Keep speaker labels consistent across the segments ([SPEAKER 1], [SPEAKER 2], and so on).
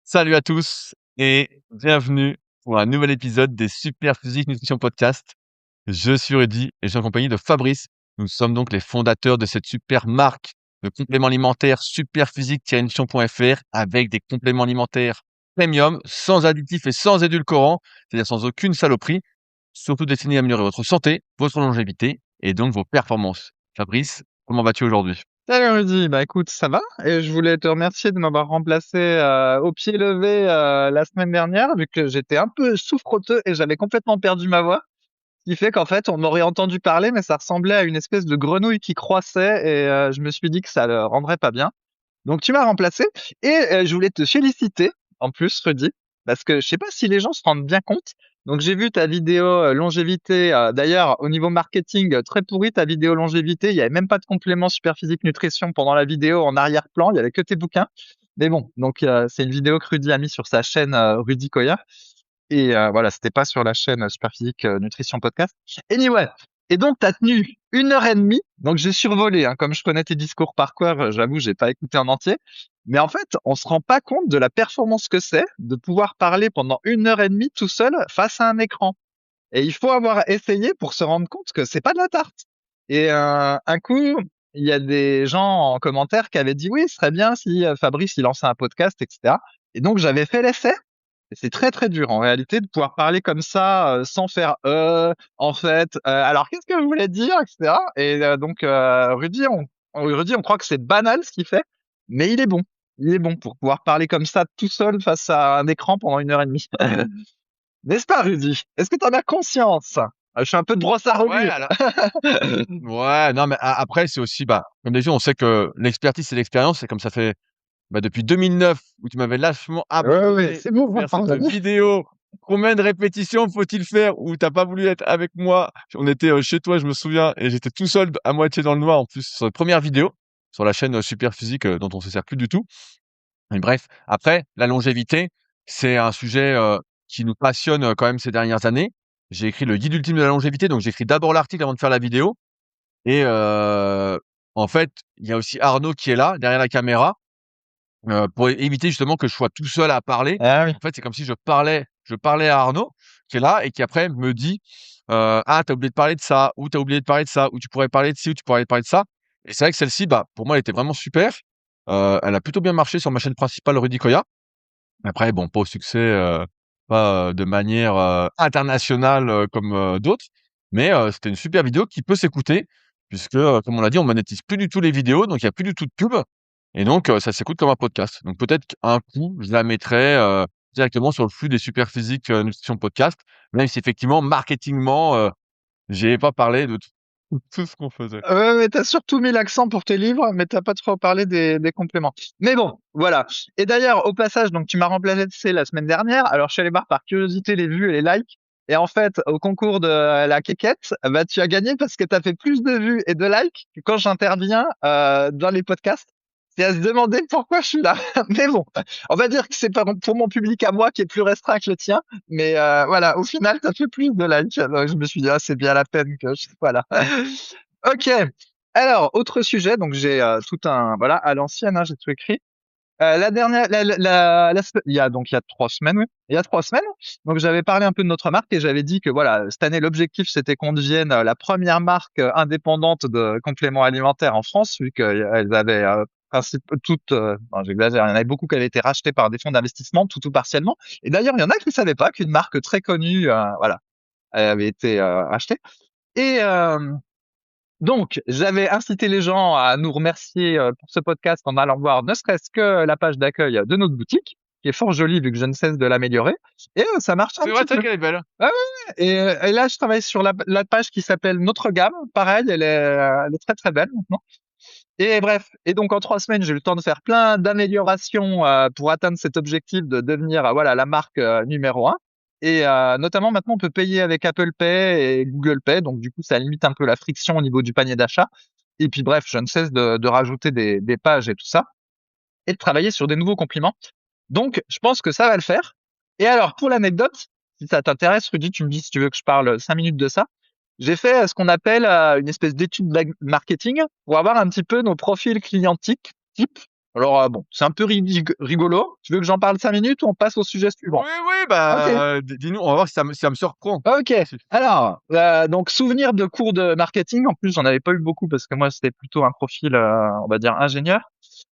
[SPEAKER 1] Salut à tous et bienvenue pour un nouvel épisode des Super Physique Nutrition Podcast. Je suis Rudy et je suis en compagnie de Fabrice. Nous sommes donc les fondateurs de cette super marque de compléments alimentaires superphysique-nutrition.fr avec des compléments alimentaires premium, sans additifs et sans édulcorants, c'est-à-dire sans aucune saloperie, surtout destinés à améliorer votre santé, votre longévité et donc vos performances. Fabrice, comment vas-tu aujourd'hui?
[SPEAKER 2] Salut Rudy, bah écoute, ça va? Et je voulais te remercier de m'avoir remplacé au pied levé la semaine dernière, vu que j'étais un peu souffroteux et j'avais complètement perdu ma voix. Ce qui fait qu'en fait, on m'aurait entendu parler, mais ça ressemblait à une espèce de grenouille qui croissait et je me suis dit que ça le rendrait pas bien. Donc tu m'as remplacé et je voulais te féliciter en plus, Rudy, parce que je sais pas si les gens se rendent bien compte. Donc j'ai vu ta vidéo longévité. D'ailleurs, au niveau marketing, très pourri ta vidéo longévité. Il y avait même pas de complément super physique nutrition pendant la vidéo en arrière-plan. Il y avait que tes bouquins. Mais bon, donc c'est une vidéo que Rudy a mis sur sa chaîne Rudy Koya. Et voilà, c'était pas sur la chaîne Superphysique Nutrition Podcast. Anyway, et donc tu as tenu 1 heure et demie. Donc j'ai survolé, hein, comme je connais tes discours par cœur, j'avoue, j'ai pas écouté en entier. Mais en fait, on se rend pas compte de la performance que c'est de pouvoir parler pendant 1 heure et demie tout seul face à un écran. Et il faut avoir essayé pour se rendre compte que c'est pas de la tarte. Et un coup, il y a des gens en commentaire qui avaient dit oui, ce serait bien si Fabrice il lançait un podcast, etc. Et donc j'avais fait l'essai. Et c'est très très dur en réalité de pouvoir parler comme ça sans faire en fait alors qu'est-ce que vous voulez dire, etc. Et donc Rudy on croit que c'est banal ce qu'il fait, mais il est bon pour pouvoir parler comme ça tout seul face à un écran pendant 1 heure et demie. N'est-ce pas, Rudy? Est-ce que tu en as conscience? Je suis un peu de brosse à
[SPEAKER 1] Ouais,
[SPEAKER 2] reluire.
[SPEAKER 1] alors. Ouais, non, mais après, c'est aussi, comme déjà, on sait que l'expertise, c'est l'expérience. C'est comme ça fait depuis 2009 où tu m'avais lâchement
[SPEAKER 2] Ouais, ouais,
[SPEAKER 1] abandonné
[SPEAKER 2] c'est bon, on va
[SPEAKER 1] faire cette
[SPEAKER 2] pardonner.
[SPEAKER 1] vidéo. Combien de répétitions faut-il faire où t'as pas voulu être avec moi? On était chez toi, je me souviens, et j'étais tout seul à moitié dans le noir en plus sur la première vidéo sur la chaîne Super Physique dont on se sert plus du tout. Mais bref, après, la longévité, c'est un sujet qui nous passionne quand même ces dernières années. J'ai écrit le guide ultime de la longévité, donc j'ai écrit d'abord l'article avant de faire la vidéo. Et en fait, il y a aussi Arnaud qui est là, derrière la caméra, pour éviter justement que je sois tout seul à parler.
[SPEAKER 2] Ah oui.
[SPEAKER 1] En fait, c'est comme si je parlais à Arnaud, qui est là et qui après me dit, «Ah, tu oublié de parler de ça» ou «Tu oublié de parler de ça» ou «Tu pourrais parler de ci» ou «Tu pourrais parler de ça». Et c'est vrai que celle-ci, pour moi, elle était vraiment super. Elle a plutôt bien marché sur ma chaîne principale Rudy Koya. Après bon, pas au succès, pas, de manière, internationale, comme, d'autres, mais c'était une super vidéo qui peut s'écouter puisque, comme on l'a dit, on monétise plus du tout les vidéos, donc il y a plus du tout de pub et donc ça s'écoute comme un podcast. Donc peut-être qu'un coup, je la mettrai, directement sur le flux des Super Physique, Nutrition Podcast, même si effectivement marketingement, j'ai pas parlé de tout ce qu'on faisait.
[SPEAKER 2] Ouais, mais t'as surtout mis l'accent pour tes livres, mais t'as pas trop parlé des compléments. Mais bon, voilà. Et d'ailleurs, au passage, donc tu m'as remplacé la semaine dernière. Alors je suis allé voir par curiosité les vues et les likes. Et en fait, au concours de la quéquette, bah tu as gagné parce que t'as fait plus de vues et de likes que quand j'interviens dans les podcasts. C'est à se demander pourquoi je suis là. Mais bon, on va dire que c'est pour mon public à moi qui est plus restreint que le tien. Mais voilà, au final, t'as fait plus de likes. Donc je me suis dit, ah, c'est bien la peine que je sois là. Ok. Alors, autre sujet. Donc, j'ai tout un, voilà, à l'ancienne, hein, j'ai tout écrit. La dernière, il y a 3 semaines, oui. Il y a 3 semaines. Donc, j'avais parlé un peu de notre marque et j'avais dit que voilà, cette année, l'objectif, c'était qu'on devienne la première marque indépendante de compléments alimentaires en France, vu qu'elles avaient toutes, non, j'exagère, il y en avait beaucoup qui avaient été rachetées par des fonds d'investissement, tout ou partiellement. Et d'ailleurs, il y en a qui ne savaient pas qu'une marque très connue, voilà, elle avait été rachetée. Et donc, j'avais incité les gens à nous remercier pour ce podcast en allant voir ne serait-ce que la page d'accueil de notre boutique, qui est fort jolie vu que je ne cesse de l'améliorer. Et ça marche un
[SPEAKER 1] C'est vrai,
[SPEAKER 2] petit
[SPEAKER 1] tu sais
[SPEAKER 2] peu.
[SPEAKER 1] qu'elle est belle.
[SPEAKER 2] Ah ouais, ouais. Et là, je travaille sur la page qui s'appelle Notre Gamme. Pareil, elle est très très belle maintenant. Et bref, et donc en 3 semaines, j'ai eu le temps de faire plein d'améliorations pour atteindre cet objectif de devenir voilà la marque numéro un. Et notamment maintenant, on peut payer avec Apple Pay et Google Pay, donc du coup, ça limite un peu la friction au niveau du panier d'achat. Et puis bref, je ne cesse de rajouter des pages et tout ça, et de travailler sur des nouveaux compliments. Donc, je pense que ça va le faire. Et alors, pour l'anecdote, si ça t'intéresse, Rudy, tu me dis si tu veux que je parle 5 minutes de ça. J'ai fait ce qu'on appelle une espèce d'étude marketing pour avoir un petit peu nos profils clients type. Alors, bon, c'est un peu rigolo. Tu veux que j'en parle 5 minutes ou on passe au sujet
[SPEAKER 1] Oui,
[SPEAKER 2] suivant?
[SPEAKER 1] oui,
[SPEAKER 2] Ok.
[SPEAKER 1] bah, dis-nous, on va voir si ça me surprend.
[SPEAKER 2] Ok.
[SPEAKER 1] Si.
[SPEAKER 2] Alors, donc souvenir de cours de marketing. En plus, j'en avais pas eu beaucoup parce que moi, c'était plutôt un profil, on va dire ingénieur.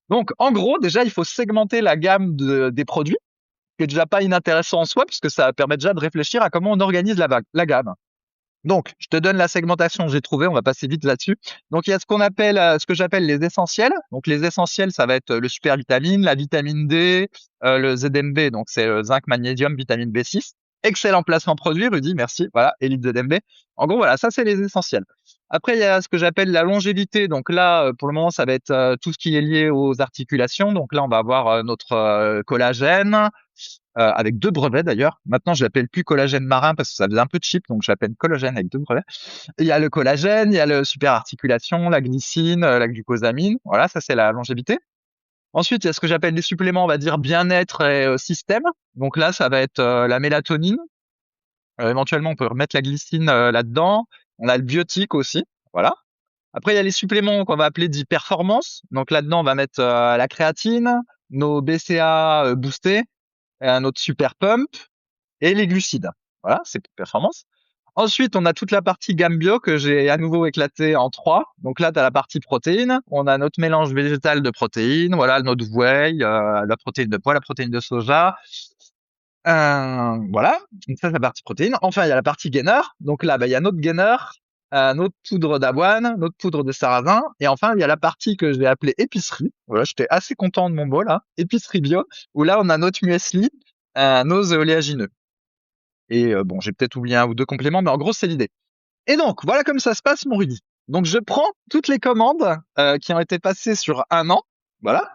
[SPEAKER 2] Donc, en gros, déjà, il faut segmenter la gamme des produits, ce qui est déjà pas inintéressant en soi, puisque ça permet déjà de réfléchir à comment on organise la gamme. Donc, je te donne la segmentation que j'ai trouvée, on va passer vite là-dessus. Donc, il y a ce que j'appelle les essentiels. Donc, les essentiels, ça va être le super vitamine, la vitamine D, le ZMB, donc c'est zinc, magnésium, vitamine B6. Excellent placement produit, Rudy, merci. Voilà, Elite ZMB. En gros, voilà, ça, c'est les essentiels. Après, il y a ce que j'appelle la longévité. Donc là, pour le moment, ça va être tout ce qui est lié aux articulations. Donc là, on va avoir notre collagène, avec 2 brevets d'ailleurs. Maintenant, je l'appelle plus collagène marin parce que ça faisait un peu cheap, donc je l'appelle collagène avec 2 brevets. Il y a le collagène, il y a le super articulation, la glycine, la glucosamine. Voilà, ça c'est la longévité. Ensuite, il y a ce que j'appelle les suppléments, on va dire bien-être et système. Donc là, ça va être la mélatonine. Éventuellement, on peut remettre la glycine là-dedans. On a le biotique aussi. Voilà. Après, il y a les suppléments qu'on va appeler dits performance. Donc là-dedans, on va mettre la créatine, nos BCA boostés, et un autre super pump et les glucides. Voilà, c'est pour performance. Ensuite, on a toute la partie gamme bio que j'ai à nouveau éclaté en 3. Donc là, tu as la partie protéines. On a notre mélange végétal de protéines. Voilà, notre whey, la protéine de pois, la protéine de soja. Voilà, donc ça, c'est la partie protéines. Enfin, il y a la partie gainer. Donc là, bah, il y a notre gainer, notre poudre d'avoine, notre poudre de sarrasin. Et enfin, il y a la partie que je vais appeler épicerie. Voilà, j'étais assez content de mon bol, là. Épicerie bio, où là, on a notre muesli, nos oléagineux. Et bon, j'ai peut-être oublié un ou deux compléments, mais en gros, c'est l'idée. Et donc, voilà comme ça se passe, mon Rudy. Donc, je prends toutes les commandes qui ont été passées sur un an. Voilà.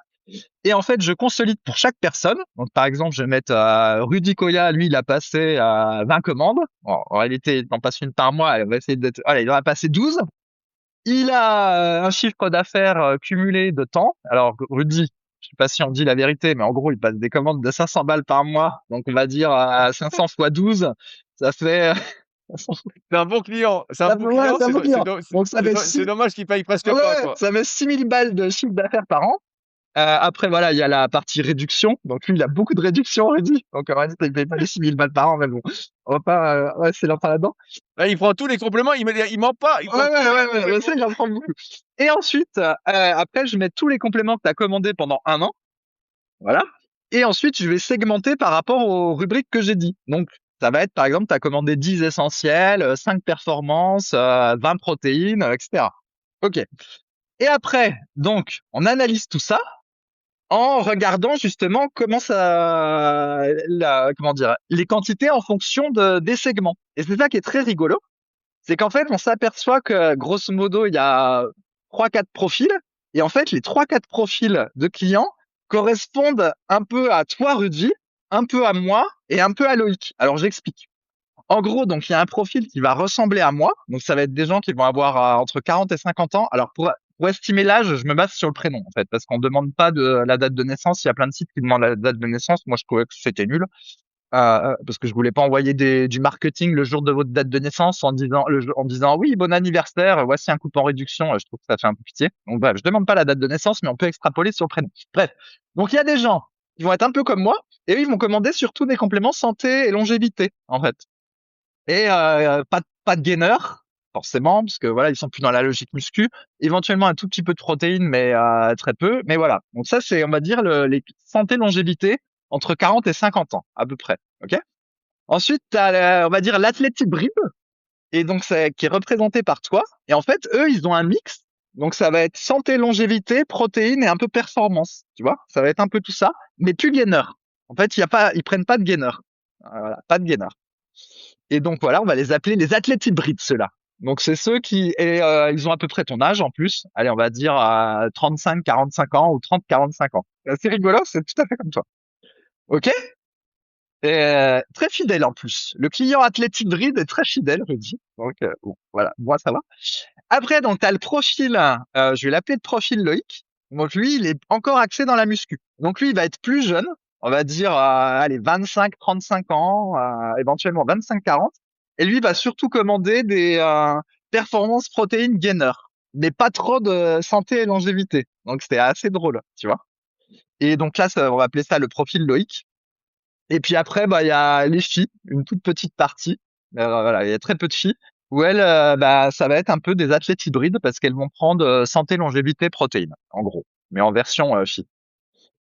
[SPEAKER 2] Et en fait, je consolide pour chaque personne. Donc, par exemple, je vais mettre Rudy Koya, lui, il a passé 20 commandes. Bon, en réalité, il en passe une par mois. Il va essayer d'être, voilà, il en a passé 12. Il a un chiffre d'affaires cumulé de temps. Alors, Rudy, je sais pas si on dit la vérité, mais en gros, il passe des commandes de 500 balles par mois. Donc, on va dire 500 fois 12. Ça fait,
[SPEAKER 1] C'est un bon client. C'est un bon
[SPEAKER 2] ouais,
[SPEAKER 1] client.
[SPEAKER 2] c'est un bon client. Donc, ça fait
[SPEAKER 1] C'est
[SPEAKER 2] 6,
[SPEAKER 1] dommage qu'il paye presque pas,
[SPEAKER 2] ouais,
[SPEAKER 1] quoi.
[SPEAKER 2] ça fait 6000 balles de chiffre d'affaires par an. Après, voilà, il y a la partie réduction. Donc, lui, il a beaucoup de réductions, Rudy. Donc, en réalité, il paye pas les 6000 balles par an, mais bon. On va pas, ouais, c'est l'enfer là-dedans.
[SPEAKER 1] Là, il prend tous les compléments. Il ment pas. Il
[SPEAKER 2] Ouais,
[SPEAKER 1] prend tous les
[SPEAKER 2] je sais,
[SPEAKER 1] compléments.
[SPEAKER 2] j'en prends beaucoup. Et ensuite, après, je mets tous les compléments que tu as commandés pendant un an. Voilà. Et ensuite, je vais segmenter par rapport aux rubriques que j'ai dit. Donc, ça va être, par exemple, tu as commandé 10 essentiels, 5 performances, 20 protéines, etc. OK. Et après, donc, on analyse tout ça en regardant justement comment comment dire, les quantités en fonction des segments. Et c'est ça qui est très rigolo, c'est qu'en fait, on s'aperçoit que grosso modo, il y a 3-4 profils, et en fait, les 3-4 profils de clients correspondent un peu à toi, Rudy, un peu à moi et un peu à Loïc. Alors, j'explique. En gros, donc, il y a un profil qui va ressembler à moi. Donc, ça va être des gens qui vont avoir entre 40 et 50 ans. Alors, pour estimer l'âge, je me base sur le prénom, en fait, parce qu'on demande pas de la date de naissance. Il y a plein de sites qui demandent la date de naissance. Moi, je trouvais que c'était nul. Parce que je voulais pas envoyer du marketing le jour de votre date de naissance en disant oui, bon anniversaire, voici un coupon réduction. Je trouve que ça fait un peu pitié. Donc, bref, je demande pas la date de naissance, mais on peut extrapoler sur le prénom. Bref. Donc, il y a des gens qui vont être un peu comme moi, et eux, ils vont commander surtout des compléments santé et longévité, en fait. Et pas de gainer, forcément, parce que voilà, ils sont plus dans la logique muscu. Éventuellement un tout petit peu de protéines, mais très peu. Mais voilà. Donc ça, c'est, on va dire, les santé longévité entre 40 et 50 ans, à peu près. OK? Ensuite, t'as, on va dire, l'athlète hybride, et donc c'est qui est représenté par toi. Et en fait, eux, ils ont un mix. Donc ça va être santé, longévité, protéines et un peu performance. Tu vois? Ça va être un peu tout ça, mais plus gainer. En fait, il y a pas, ils prennent pas de gainer. Voilà, pas de gainer. Et donc voilà, on va les appeler les athlètes hybrides, ceux-là. Donc c'est ceux qui, et ils ont à peu près ton âge en plus. Allez, on va dire 35, 45 ans ou 30, 45 ans. C'est assez rigolo, c'est tout à fait comme toi. Ok? Et, très fidèle en plus. Le client athlète hybride est très fidèle, je dis. Donc bon, voilà, moi ça va. Après, donc t'as le profil, je vais l'appeler le profil Loïc. Donc lui, il est encore axé dans la muscu. Donc lui, il va être plus jeune, on va dire, allez, 25, 35 ans, éventuellement 25, 40. Et lui, il va surtout commander des performances protéines gainer, mais pas trop de santé et longévité. Donc c'était assez drôle, tu vois. Et donc là, on va appeler ça le profil Loïc. Et puis après, bah, il y a les filles, une toute petite partie. Voilà, il y a très peu de filles où elles, bah, ça va être un peu des athlètes hybrides parce qu'elles vont prendre santé, longévité, protéines, en gros, mais en version fille.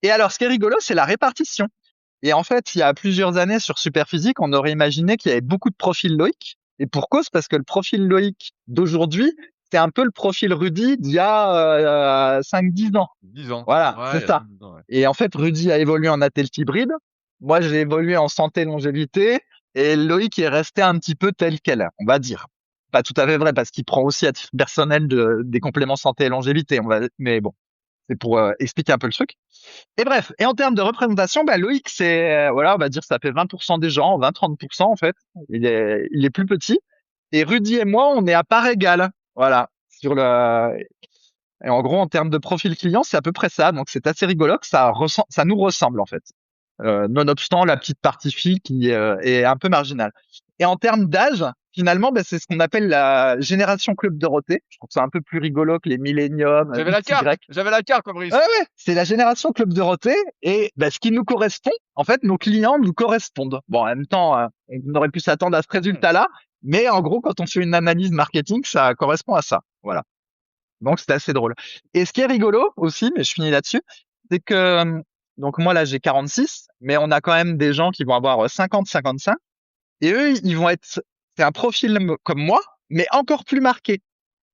[SPEAKER 2] Et alors, ce qui est rigolo, c'est la répartition. Et en fait, il y a plusieurs années sur Superphysique, on aurait imaginé qu'il y avait beaucoup de profils Loïc. Et pour cause, parce que le profil Loïc d'aujourd'hui, c'est un peu le profil Rudy d'il y a 5-10 ans.
[SPEAKER 1] 10 ans.
[SPEAKER 2] Voilà,
[SPEAKER 1] Ouais, il
[SPEAKER 2] c'est
[SPEAKER 1] y a
[SPEAKER 2] ça.
[SPEAKER 1] 10 ans, ouais.
[SPEAKER 2] Et en fait, Rudy a évolué en athlète hybride. Moi, j'ai évolué en santé longévité. Et Loïc est resté un petit peu tel quel, on va dire. Pas tout à fait vrai, parce qu'il prend aussi à titre personnel des compléments santé et longévité. Mais bon, c'est pour expliquer un peu le truc. Et bref, et en termes de représentation, bah, Loïc, c'est, voilà, on va dire, ça fait 20% des gens, 20-30% en fait. Il est plus petit. Et Rudy et moi, on est à part égale. Voilà. Et en gros, en termes de profil client, c'est à peu près ça. Donc, c'est assez rigolo que ça nous ressemble, en fait. Nonobstant la petite partie fille qui est un peu marginale. Et en termes d'âge, finalement, ben, c'est ce qu'on appelle la génération Club Dorothée. Je trouve ça un peu plus rigolo que les milléniums, XY.
[SPEAKER 1] J'avais la carte,
[SPEAKER 2] Ouais,
[SPEAKER 1] Fabrice.
[SPEAKER 2] ouais, c'est la génération Club Dorothée. Et ben, ce qui nous correspond, en fait, nos clients nous correspondent. Bon, en même temps, on aurait pu s'attendre à ce résultat-là. Mais en gros, quand on fait une analyse marketing, ça correspond à ça. Voilà. Donc, c'était assez drôle. Et ce qui est rigolo aussi, mais je finis là-dessus, c'est que, donc moi là, j'ai 46, mais on a quand même des gens qui vont avoir 50, 55. Et eux, ils vont être, c'est un profil comme moi, mais encore plus marqué.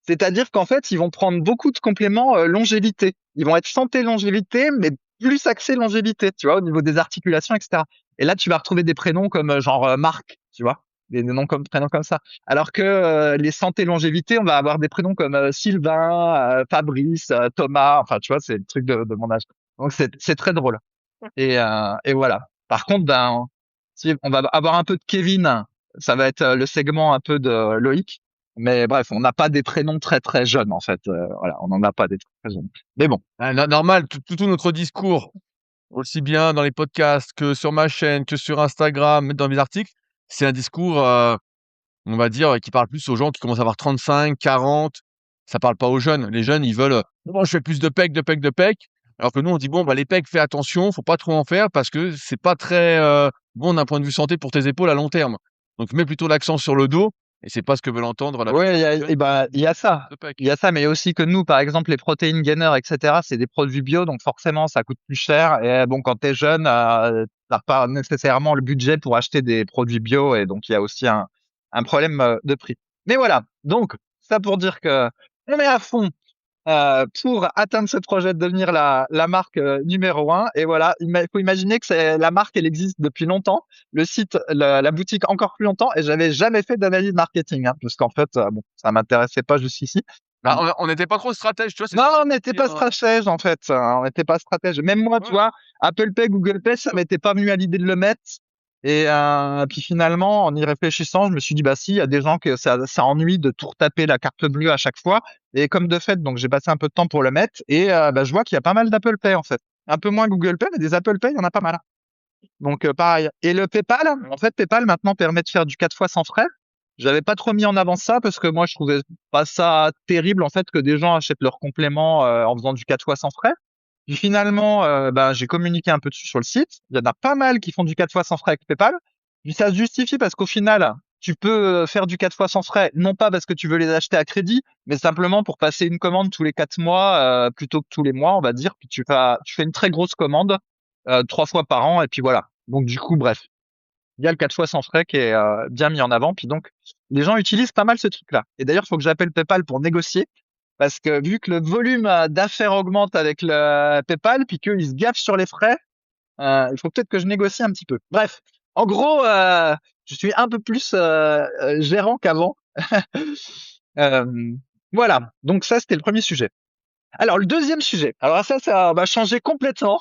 [SPEAKER 2] C'est-à-dire qu'en fait, ils vont prendre beaucoup de compléments longévité. Ils vont être santé longévité, mais plus axés longévité, tu vois, au niveau des articulations, etc. Et là, tu vas retrouver des prénoms comme genre Marc, tu vois, des noms comme prénoms comme ça. Alors que les santé longévité, on va avoir des prénoms comme Sylvain, Fabrice, Thomas. Enfin, tu vois, c'est le truc de mon âge. Donc c'est très drôle. Et voilà. Par contre, ben, si on va avoir un peu de Kevin, ça va être le segment un peu de Loïc. Mais bref, on n'a pas des prénoms très très jeunes en fait. Voilà, on n'en a pas des très jeunes. Mais bon.
[SPEAKER 1] Ah, normal, tout notre discours, aussi bien dans les podcasts que sur ma chaîne, que sur Instagram, même dans mes articles, c'est un discours, on va dire, qui parle plus aux gens qui commencent à avoir 35, 40. Ça parle pas aux jeunes. Les jeunes, ils veulent, moi, je fais plus de pecs, de pecs, de pecs. Alors que nous, on dit, bon, bah, les pecs, fais attention, faut pas trop en faire parce que c'est pas très bon d'un point de vue santé pour tes épaules à long terme. Donc, mets plutôt l'accent sur le dos et c'est pas ce que veulent entendre la
[SPEAKER 2] Ouais,
[SPEAKER 1] plupart des jeunes
[SPEAKER 2] et ben, il y a ça.
[SPEAKER 1] de
[SPEAKER 2] Il y
[SPEAKER 1] pecs.
[SPEAKER 2] a ça, mais aussi que nous, par exemple, les protéines gainers, etc., c'est des produits bio, donc forcément, ça coûte plus cher. Et bon, quand t'es jeune, t'as pas nécessairement le budget pour acheter des produits bio, et donc il y a aussi un problème de prix. Mais voilà. Donc, ça pour dire que on est à fond pour atteindre ce projet de devenir la marque numéro un. Et voilà, il faut imaginer que la marque, elle existe depuis longtemps, le site, la boutique encore plus longtemps, et j'avais jamais fait d'analyse marketing, hein, parce qu'en fait, bon, ça m'intéressait pas jusqu'ici.
[SPEAKER 1] Bah, on n'était pas trop stratège, tu vois, c'est
[SPEAKER 2] Non,
[SPEAKER 1] ça.
[SPEAKER 2] on n'était pas stratège en fait. On n'était pas stratège. Même moi, tu
[SPEAKER 1] Ouais.
[SPEAKER 2] vois, Apple Pay, Google Pay, ça m'était pas venu à l'idée de le mettre. Et puis finalement, en y réfléchissant, je me suis dit bah si, il y a des gens que ça ennuie de tout retaper la carte bleue à chaque fois. Et comme de fait, donc j'ai passé un peu de temps pour le mettre. Et bah, je vois qu'il y a pas mal d'Apple Pay en fait. Un peu moins Google Pay, mais des Apple Pay, il y en a pas mal. Donc pareil. Et le PayPal, en fait, PayPal maintenant permet de faire du 4 fois sans frais. J'avais pas trop mis en avant ça parce que moi je trouvais pas ça terrible en fait que des gens achètent leurs compléments en faisant du 4 fois sans frais. Puis finalement, ben, j'ai communiqué un peu dessus sur le site. Il y en a pas mal qui font du 4 fois sans frais avec PayPal. Puis ça se justifie parce qu'au final, tu peux faire du 4 fois sans frais, non pas parce que tu veux les acheter à crédit, mais simplement pour passer une commande tous les 4 mois plutôt que tous les mois, on va dire. Puis tu fais une très grosse commande 3 fois par an et puis voilà. Donc du coup, bref, il y a le 4 fois sans frais qui est bien mis en avant. Puis donc, les gens utilisent pas mal ce truc-là. Et d'ailleurs, il faut que j'appelle PayPal pour négocier. Parce que vu que le volume d'affaires augmente avec le PayPal, puis qu'ils se gaffent sur les frais, il faut peut-être que je négocie un petit peu. Bref, en gros, je suis un peu plus gérant qu'avant. Euh, voilà, donc ça, c'était le premier sujet. Alors, le deuxième sujet. Alors ça va changer complètement.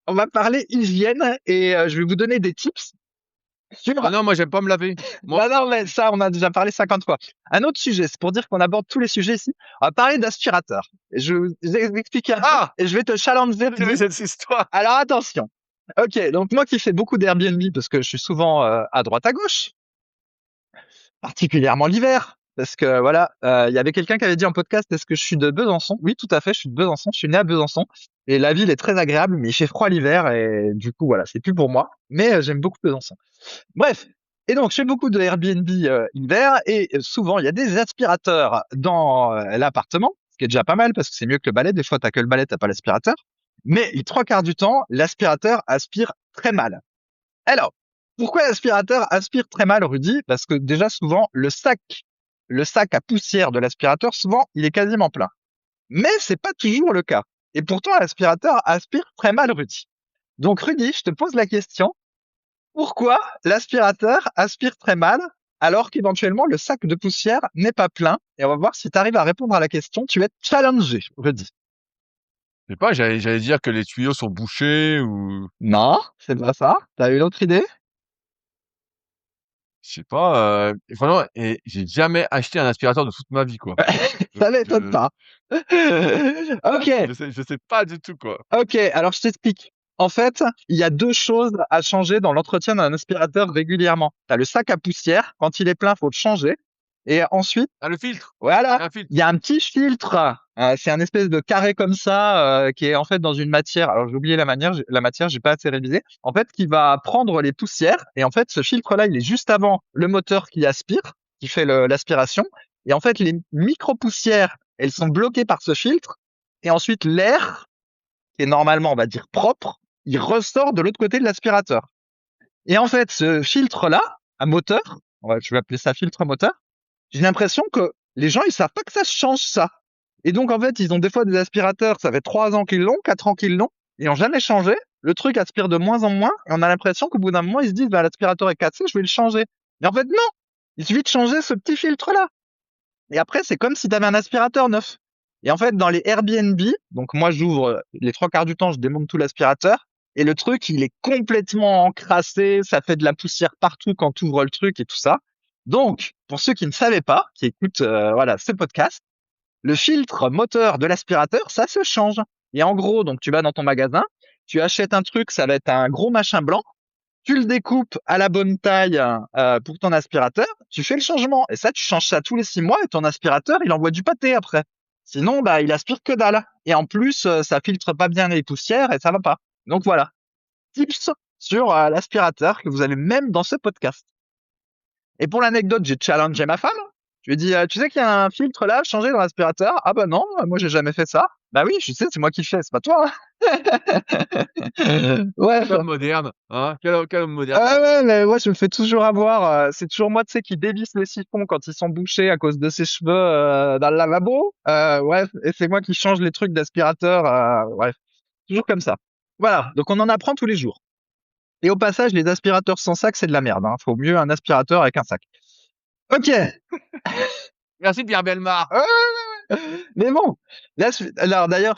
[SPEAKER 2] On va parler hygiène et je vais vous donner des tips
[SPEAKER 1] Ah
[SPEAKER 2] sur
[SPEAKER 1] non, moi, j'aime pas me laver. Moi,
[SPEAKER 2] non, non, mais ça, on a déjà parlé 50 fois. Un autre sujet, c'est pour dire qu'on aborde tous les sujets ici. On va parler d'aspirateur. Je vais vous expliquer un peu
[SPEAKER 1] ah,
[SPEAKER 2] et je vais te challenger,
[SPEAKER 1] quelle est
[SPEAKER 2] Rudy.
[SPEAKER 1] cette histoire?
[SPEAKER 2] Alors attention. Ok, donc moi qui fais beaucoup d'Airbnb parce que je suis souvent à droite à gauche, particulièrement l'hiver. Parce que voilà, il y avait quelqu'un qui avait dit en podcast, est-ce que je suis de Besançon? Oui, tout à fait, je suis de Besançon, je suis né à Besançon. Et la ville est très agréable, mais il fait froid l'hiver et du coup, voilà, c'est plus pour moi. Mais j'aime beaucoup Besançon. Bref. Et donc, je fais beaucoup de Airbnb hiver et souvent, il y a des aspirateurs dans l'appartement, ce qui est déjà pas mal parce que c'est mieux que le balai. Des fois, t'as que le balai, t'as pas l'aspirateur. Mais les trois quarts du temps, l'aspirateur aspire très mal. Alors, pourquoi l'aspirateur aspire très mal, Rudy? Parce que déjà, souvent, le sac à poussière de l'aspirateur, souvent, il est quasiment plein. Mais c'est pas toujours le cas. Et pourtant, l'aspirateur aspire très mal, Rudy. Donc, Rudy, je te pose la question. Pourquoi l'aspirateur aspire très mal alors qu'éventuellement le sac de poussière n'est pas plein? Et on va voir si tu arrives à répondre à la question. Tu es challengé, Rudy.
[SPEAKER 1] Je sais pas, j'allais dire que les tuyaux sont bouchés ou
[SPEAKER 2] Non, c'est pas ça. T'as une autre idée?
[SPEAKER 1] je sais pas, vraiment et j'ai jamais acheté un aspirateur de toute ma vie, quoi. Donc
[SPEAKER 2] Ça m'étonne pas. Ok,
[SPEAKER 1] je sais pas du tout, quoi.
[SPEAKER 2] ok. Alors je t'explique. En fait, il y a deux choses à changer dans l'entretien d'un aspirateur régulièrement. T'as le sac à poussière. Quand il est plein, faut le changer. Et ensuite,
[SPEAKER 1] Ah, le filtre!
[SPEAKER 2] voilà,
[SPEAKER 1] Un filtre.
[SPEAKER 2] il y a un petit filtre. C'est un espèce de carré comme ça qui est en fait dans une matière. Alors j'ai oublié la matière, j'ai pas assez révisé. En fait, qui va prendre les poussières. Et en fait, ce filtre-là, il est juste avant le moteur qui aspire, qui fait l'aspiration. Et en fait, les micro-poussières, elles sont bloquées par ce filtre. Et ensuite, l'air, qui est normalement, on va dire propre, il ressort de l'autre côté de l'aspirateur. Et en fait, ce filtre-là, à moteur, je vais appeler ça filtre moteur. J'ai l'impression que les gens, ils savent pas que ça change ça. Et donc, en fait, ils ont des fois des aspirateurs, ça fait 3 ans qu'ils l'ont, 4 ans qu'ils l'ont, ils n'ont jamais changé. Le truc aspire de moins en moins, et on a l'impression qu'au bout d'un moment, ils se disent, bah, l'aspirateur est cassé, je vais le changer. Mais en fait, non! Il suffit de changer ce petit filtre-là. Et après, c'est comme si tu avais un aspirateur neuf. Et en fait, dans les Airbnb, donc moi, j'ouvre les trois quarts du temps, je démonte tout l'aspirateur. Et le truc, il est complètement encrassé, ça fait de la poussière partout quand tu ouvres le truc et tout ça. Donc, pour ceux qui ne savaient pas, qui écoutent voilà ce podcast, le filtre moteur de l'aspirateur, ça se change. Et en gros, donc tu vas dans ton magasin, tu achètes un truc, ça va être un gros machin blanc, tu le découpes à la bonne taille pour ton aspirateur, tu fais le changement. Et ça, tu changes ça tous les 6 mois et ton aspirateur, il envoie du pâté après. Sinon, bah, il aspire que dalle. Et en plus, ça filtre pas bien les poussières et ça va pas. Donc voilà. Tips sur l'aspirateur que vous avez même dans ce podcast. Et pour l'anecdote, j'ai challengé ma femme. Je lui ai dit, tu sais qu'il y a un filtre là, changé dans l'aspirateur? Ah bah non, moi j'ai jamais fait ça. Bah oui, je sais, c'est moi qui le fais, c'est pas toi. Ouais,
[SPEAKER 1] Quel homme moderne, hein? Quel homme moderne.
[SPEAKER 2] ah ouais, mais ouais, je me fais toujours avoir. C'est toujours moi, tu sais, qui dévisse les siphons quand ils sont bouchés à cause de ses cheveux dans le lavabo. Ouais, et c'est moi qui change les trucs d'aspirateur. Ouais, toujours comme ça. Voilà, donc on en apprend tous les jours. Et au passage, les aspirateurs sans sac, c'est de la merde. Hein. Faut mieux un aspirateur avec un sac. Ok.
[SPEAKER 1] Merci Pierre Bellemare.
[SPEAKER 2] Mais bon, là, alors d'ailleurs,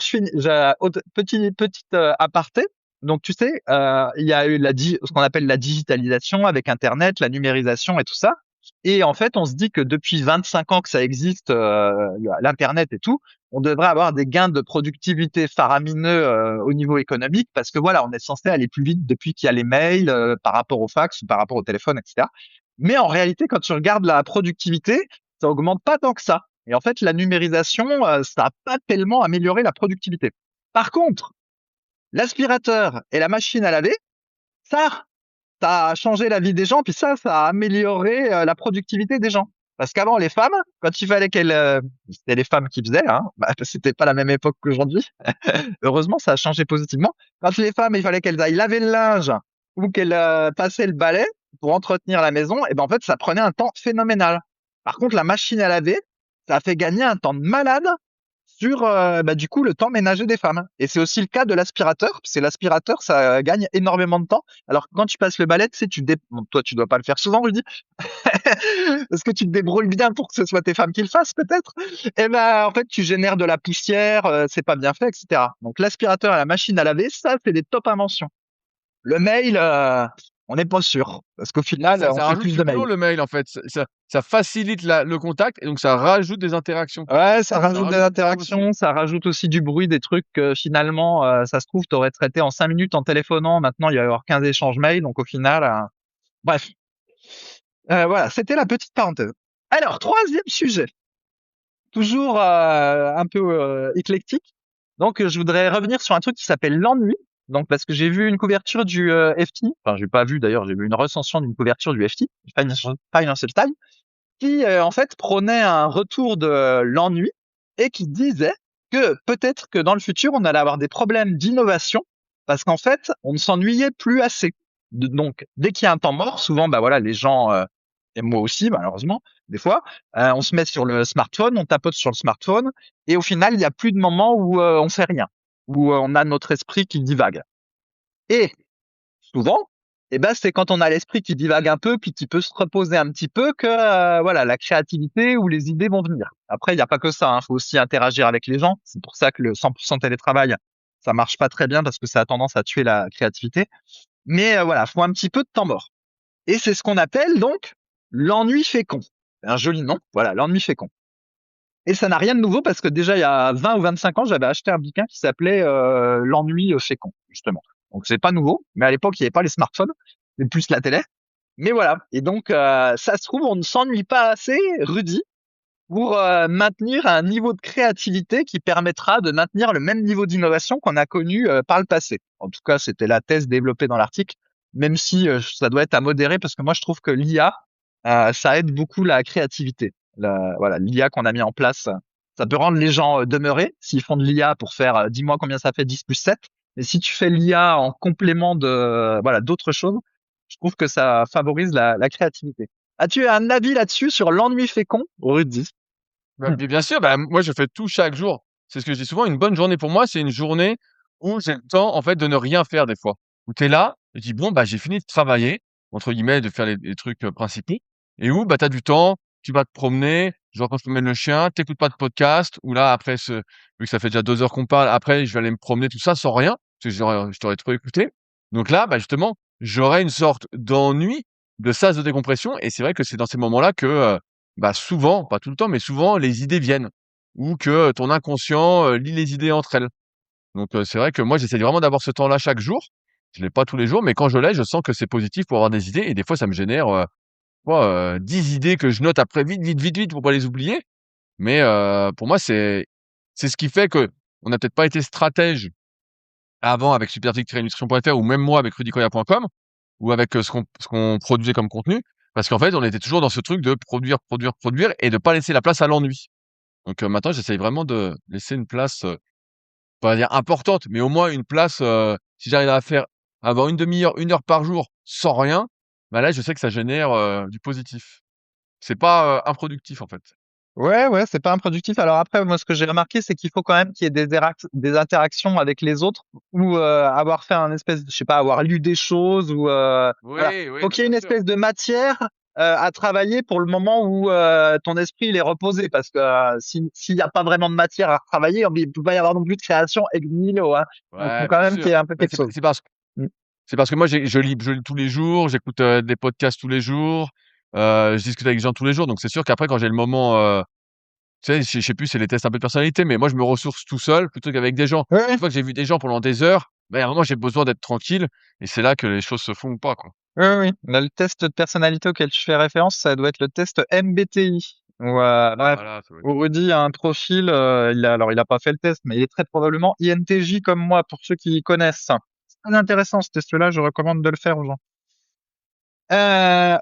[SPEAKER 2] petite aparté. Donc tu sais, il y a eu ce qu'on appelle la digitalisation avec Internet, la numérisation et tout ça. Et en fait, on se dit que depuis 25 ans que ça existe, l'Internet et tout, on devrait avoir des gains de productivité faramineux au niveau économique parce que voilà, on est censé aller plus vite depuis qu'il y a les mails par rapport au fax ou par rapport au téléphone, etc. Mais en réalité, quand tu regardes la productivité, ça augmente pas tant que ça. Et en fait, la numérisation, ça n'a pas tellement amélioré la productivité. Par contre, l'aspirateur et la machine à laver, ça, ça a changé la vie des gens, puis ça a amélioré la productivité des gens. Parce qu'avant, les femmes, quand il fallait c'était les femmes qui faisaient, hein, bah, c'était pas la même époque qu'aujourd'hui. Heureusement, ça a changé positivement. Quand les femmes, il fallait qu'elles aillent laver le linge ou qu'elles passaient le balai pour entretenir la maison, et ben en fait, ça prenait un temps phénoménal. Par contre, la machine à laver, ça a fait gagner un temps de malade sur bah, du coup le temps ménager des femmes. Et c'est aussi le cas de l'aspirateur. C'est l'aspirateur, ça gagne énormément de temps. Alors quand tu passes le balai, tu sais, bon, toi tu dois pas le faire souvent, Rudy, parce que tu te débrouilles bien pour que ce soit tes femmes qui le fassent peut-être. Et ben en fait tu génères de la poussière, c'est pas bien fait, etc. Donc l'aspirateur et la machine à laver, ça c'est des top inventions. Le mail, on n'est pas sûr, parce qu'au final, on
[SPEAKER 1] Ça
[SPEAKER 2] fait
[SPEAKER 1] rajoute
[SPEAKER 2] plus
[SPEAKER 1] du
[SPEAKER 2] de
[SPEAKER 1] boulot
[SPEAKER 2] mails.
[SPEAKER 1] le mail en fait. Ça facilite le contact et donc ça rajoute des interactions.
[SPEAKER 2] Ouais, ça
[SPEAKER 1] Ça
[SPEAKER 2] rajoute des
[SPEAKER 1] rajoute du boulot aussi.
[SPEAKER 2] interactions, ça rajoute aussi du bruit, des trucs que finalement, ça se trouve, tu aurais traité en 5 minutes en téléphonant. Maintenant, il va y avoir 15 échanges mails, donc au final, bref. Voilà, c'était la petite parenthèse. Alors, troisième sujet, toujours un peu éclectique. Donc, je voudrais revenir sur un truc qui s'appelle l'ennui. Donc, parce que j'ai vu une couverture du FT, enfin, j'ai pas vu d'ailleurs, j'ai vu une recension d'une couverture du FT, Financial Times, qui en fait prônait un retour de l'ennui et qui disait que peut-être que dans le futur, on allait avoir des problèmes d'innovation parce qu'en fait, on ne s'ennuyait plus assez. Donc, dès qu'il y a un temps mort, souvent, bah voilà, les gens, et moi aussi, malheureusement, des fois, on se met sur le smartphone, on tapote sur le smartphone, et au final, il n'y a plus de moments où on fait rien, où on a notre esprit qui divague. Et souvent, eh ben, c'est quand on a l'esprit qui divague un peu, puis qui peut se reposer un petit peu, que voilà, la créativité ou les idées vont venir. Après, il n'y a pas que ça, hein, faut aussi interagir avec les gens. C'est pour ça que le 100% télétravail, ça marche pas très bien parce que ça a tendance à tuer la créativité. Mais voilà, faut un petit peu de temps mort. Et c'est ce qu'on appelle donc l'ennui fécond. C'est un joli nom, voilà, l'ennui fécond. Et ça n'a rien de nouveau parce que déjà il y a 20 ou 25 ans, j'avais acheté un bouquin qui s'appelait l'ennui fécond, justement. Donc c'est pas nouveau, mais à l'époque il n'y avait pas les smartphones, mais plus la télé. Mais voilà. Et donc ça se trouve on ne s'ennuie pas assez, Rudy, pour maintenir un niveau de créativité qui permettra de maintenir le même niveau d'innovation qu'on a connu par le passé. En tout cas, c'était la thèse développée dans l'article, même si ça doit être à modérer parce que moi je trouve que l'IA, ça aide beaucoup la créativité. Voilà, l'IA qu'on a mis en place, ça peut rendre les gens demeurer s'ils font de l'IA pour faire dis-moi combien ça fait 10 plus 7. Mais si tu fais l'IA en complément de voilà d'autres choses, je trouve que ça favorise la créativité. As-tu un avis là-dessus sur l'ennui fécond, Rudy?
[SPEAKER 1] Bah, bien sûr, bah, moi, je fais tout chaque jour. C'est ce que je dis souvent, une bonne journée pour moi, c'est une journée où j'ai le temps, en fait, de ne rien faire des fois. Où tu es là, et tu dis: «Bon, bah, j'ai fini de travailler», entre guillemets, de faire les trucs, principaux et où, bah, tu as du temps, tu vas te promener, genre quand je promène le chien, tu pas de podcast ou là, après vu que ça fait déjà 2 heures qu'on parle, après je vais aller me promener tout ça sans rien, parce que je t'aurais trop écouté. Donc là, bah, justement, j'aurais une sorte d'ennui, de sas de décompression et c'est vrai que c'est dans ces moments-là que, bah, souvent, pas tout le temps, mais souvent les idées viennent ou que ton inconscient, lit les idées entre elles. Donc c'est vrai que moi, j'essaie vraiment d'avoir ce temps-là chaque jour. Je l'ai pas tous les jours, mais quand je l'ai, je sens que c'est positif pour avoir des idées et des fois ça me génère, 10 idées que je note après vite, vite, vite, vite pour pas les oublier. Mais pour moi, c'est ce qui fait qu'on n'a peut-être pas été stratège avant avec superphysique-nutrition.fr ou même moi avec rudicoya.com ou avec, ce qu'on produisait comme contenu. Parce qu'en fait, on était toujours dans ce truc de produire, produire, produire et de pas laisser la place à l'ennui. Donc, maintenant, j'essaye vraiment de laisser une place, pas dire importante, mais au moins une place, si j'arrive à avoir une demi heure, 1 heure par jour sans rien, bah, là, je sais que ça génère, du positif. C'est pas, improductif, en fait.
[SPEAKER 2] Ouais, ouais, c'est pas improductif. Alors après, moi, ce que j'ai remarqué, c'est qu'il faut quand même qu'il y ait des interactions avec les autres ou avoir fait un espèce, je sais pas, avoir lu des choses ou voilà.
[SPEAKER 1] Oui, oui,
[SPEAKER 2] Faut
[SPEAKER 1] bah,
[SPEAKER 2] qu'il y ait
[SPEAKER 1] bien
[SPEAKER 2] une
[SPEAKER 1] sûr.
[SPEAKER 2] espèce de matière à travailler pour le moment où ton esprit il est reposé, parce que s'il n'y a pas vraiment de matière à travailler, il peut pas y avoir non plus de création ex nihilo, hein. Donc, faut
[SPEAKER 1] Ouais,
[SPEAKER 2] quand
[SPEAKER 1] bien
[SPEAKER 2] même qu'il
[SPEAKER 1] sûr.
[SPEAKER 2] y ait un peu
[SPEAKER 1] Bah,
[SPEAKER 2] quelque chose. Mm.
[SPEAKER 1] c'est parce que moi, je lis tous les jours, j'écoute, des podcasts tous les jours, je discute avec des gens tous les jours, donc c'est sûr qu'après quand j'ai le moment, tu sais, je sais plus, c'est les tests un peu de personnalité, mais moi je me ressource tout seul plutôt qu'avec des gens.
[SPEAKER 2] Ouais,
[SPEAKER 1] Une fois que j'ai vu des gens pendant des heures, ben, à un moment j'ai besoin d'être tranquille et c'est là que les choses se font ou pas, quoi.
[SPEAKER 2] oui, oui. Là, le test de personnalité auquel tu fais référence, ça doit être le test MBTI. Ou, bref,
[SPEAKER 1] Voilà, ça doit être
[SPEAKER 2] où
[SPEAKER 1] ça.
[SPEAKER 2] Rudy a un profil, il a pas fait le test, mais il est très probablement INTJ comme moi, pour ceux qui connaissent. C'est très intéressant ce test-là, je recommande de le faire aux gens.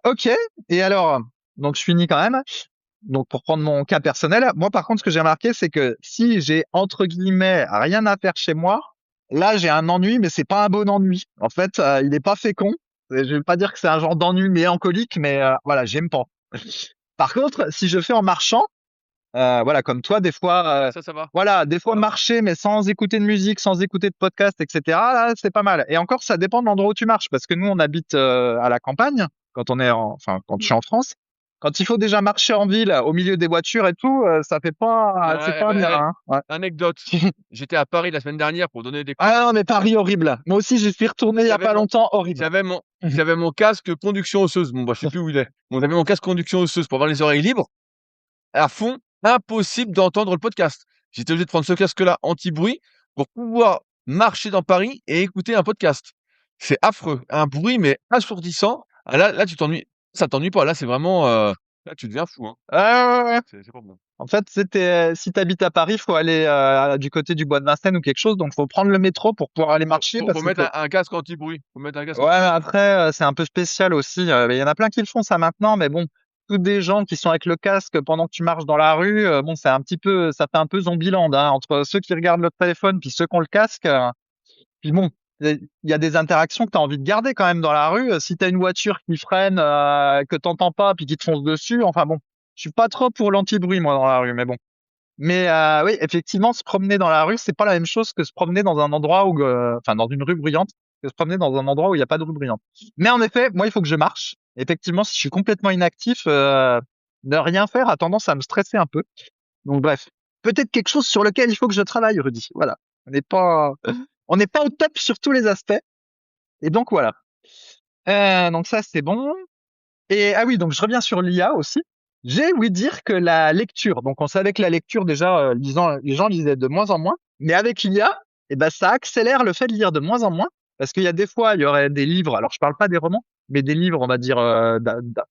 [SPEAKER 2] Ok, et alors, donc je finis quand même. Donc pour prendre mon cas personnel, moi par contre, ce que j'ai remarqué, c'est que si j'ai entre guillemets rien à faire chez moi, là j'ai un ennui, mais c'est pas un bon ennui. En fait, il est pas fécond. Je vais pas dire que c'est un genre d'ennui mélancolique, mais voilà, j'aime pas. Par contre, si je fais en marchant, voilà, comme toi, des fois,
[SPEAKER 1] Ça va.
[SPEAKER 2] voilà, des fois
[SPEAKER 1] Hop.
[SPEAKER 2] marcher, mais sans écouter de musique, sans écouter de podcast, etc. Là, c'est pas mal. Et encore, ça dépend de l'endroit où tu marches, parce que nous, on habite à la campagne, enfin, quand je suis en France. Quand il faut déjà marcher en ville, au milieu des voitures et tout, ça fait pas, c'est
[SPEAKER 1] Ouais, eh
[SPEAKER 2] pas bien,
[SPEAKER 1] ben,
[SPEAKER 2] hein. Ouais.
[SPEAKER 1] anecdote, j'étais à Paris la semaine dernière pour donner des cours.
[SPEAKER 2] Ah non, mais Paris, horrible. Moi aussi, j'y suis retourné il y a
[SPEAKER 1] J'avais
[SPEAKER 2] pas
[SPEAKER 1] mon
[SPEAKER 2] longtemps, horrible.
[SPEAKER 1] j'avais mon j'avais mon casque conduction osseuse. Bon, bah, je sais plus où il est. Bon, j'avais mon casque conduction osseuse pour avoir les oreilles libres. À fond, impossible d'entendre le podcast. J'étais obligé de prendre ce casque-là anti-bruit pour pouvoir marcher dans Paris et écouter un podcast. C'est affreux, un bruit mais assourdissant. Ah là, tu t'ennuies. Ça t'ennuie pas. Là, c'est vraiment. Là, tu deviens fou, hein.
[SPEAKER 2] Ouais, ouais, ouais.
[SPEAKER 1] C'est pas bon.
[SPEAKER 2] En fait, si t'habites à Paris, faut aller du côté du bois de Vincennes ou quelque chose, donc faut prendre le métro pour pouvoir aller marcher
[SPEAKER 1] Faut
[SPEAKER 2] parce
[SPEAKER 1] mettre
[SPEAKER 2] que
[SPEAKER 1] un casque anti-bruit. Faut mettre un casque
[SPEAKER 2] ouais, mais
[SPEAKER 1] anti-bruit.
[SPEAKER 2] après c'est un peu spécial aussi. Il y en a plein qui le font ça maintenant, mais bon, tous des gens qui sont avec le casque pendant que tu marches dans la rue, bon, c'est un petit peu, ça fait un peu Zombieland, hein, entre ceux qui regardent leur téléphone puis ceux qui ont le casque. Puis bon, il y a des interactions que tu as envie de garder quand même dans la rue. Si tu as une voiture qui freine, que t'entends pas, puis qui te fonce dessus, enfin bon, je suis pas trop pour l'anti-bruit moi dans la rue, mais bon. Mais oui, effectivement, se promener dans la rue, c'est pas la même chose que se promener dans un endroit où, enfin, dans une rue bruyante, que se promener dans un endroit où il n'y a pas de rue bruyante. Mais en effet, moi, il faut que je marche. Effectivement, si je suis complètement inactif, ne rien faire a tendance à me stresser un peu. Donc bref, peut-être quelque chose sur lequel il faut que je travaille, Rudy. Voilà. On n'est pas, on n'est pas au top sur tous les aspects. Et donc voilà. Donc ça, c'est bon. Et ah oui, donc je reviens sur l'IA aussi. J'ai ouï dire que la lecture, donc on savait que la lecture déjà, les gens lisaient de moins en moins, mais avec l'IA, eh ben ça accélère le fait de lire de moins en moins, parce qu'il y a des fois, il y aurait des livres, alors je parle pas des romans, mais des livres, on va dire,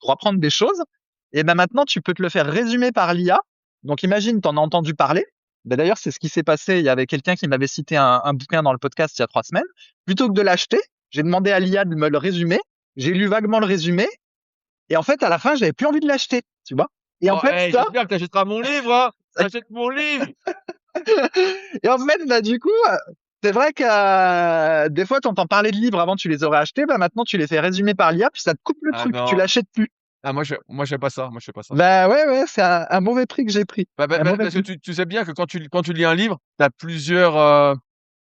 [SPEAKER 2] pour apprendre des choses. Et ben maintenant, tu peux te le faire résumer par l'IA. Donc imagine, t'en as entendu parler. Ben d'ailleurs, c'est ce qui s'est passé. Il y avait quelqu'un qui m'avait cité un bouquin dans le podcast il y a 3 semaines. Plutôt que de l'acheter, j'ai demandé à l'IA de me le résumer. J'ai lu vaguement le résumé et en fait, à la fin, j'avais plus envie de l'acheter, tu vois. Et en
[SPEAKER 1] Oh,
[SPEAKER 2] fait, ça,
[SPEAKER 1] j'espère que t'achèteras mon livre, hein. T'achètes mon livre.
[SPEAKER 2] et en fait, bah, du coup, c'est vrai que des fois, t'entends parler de livres avant, tu les aurais achetés, bah, maintenant, tu les fais résumer par l'IA, puis ça te coupe le
[SPEAKER 1] Ah
[SPEAKER 2] truc, tu
[SPEAKER 1] non.
[SPEAKER 2] l'achètes plus.
[SPEAKER 1] Ah, moi, je fais pas ça. Moi, je fais pas ça.
[SPEAKER 2] Bah, ouais, ouais, c'est un mauvais prix que j'ai pris. Un mauvais
[SPEAKER 1] Parce que
[SPEAKER 2] prix.
[SPEAKER 1] tu sais bien que quand tu lis un livre, t'as plusieurs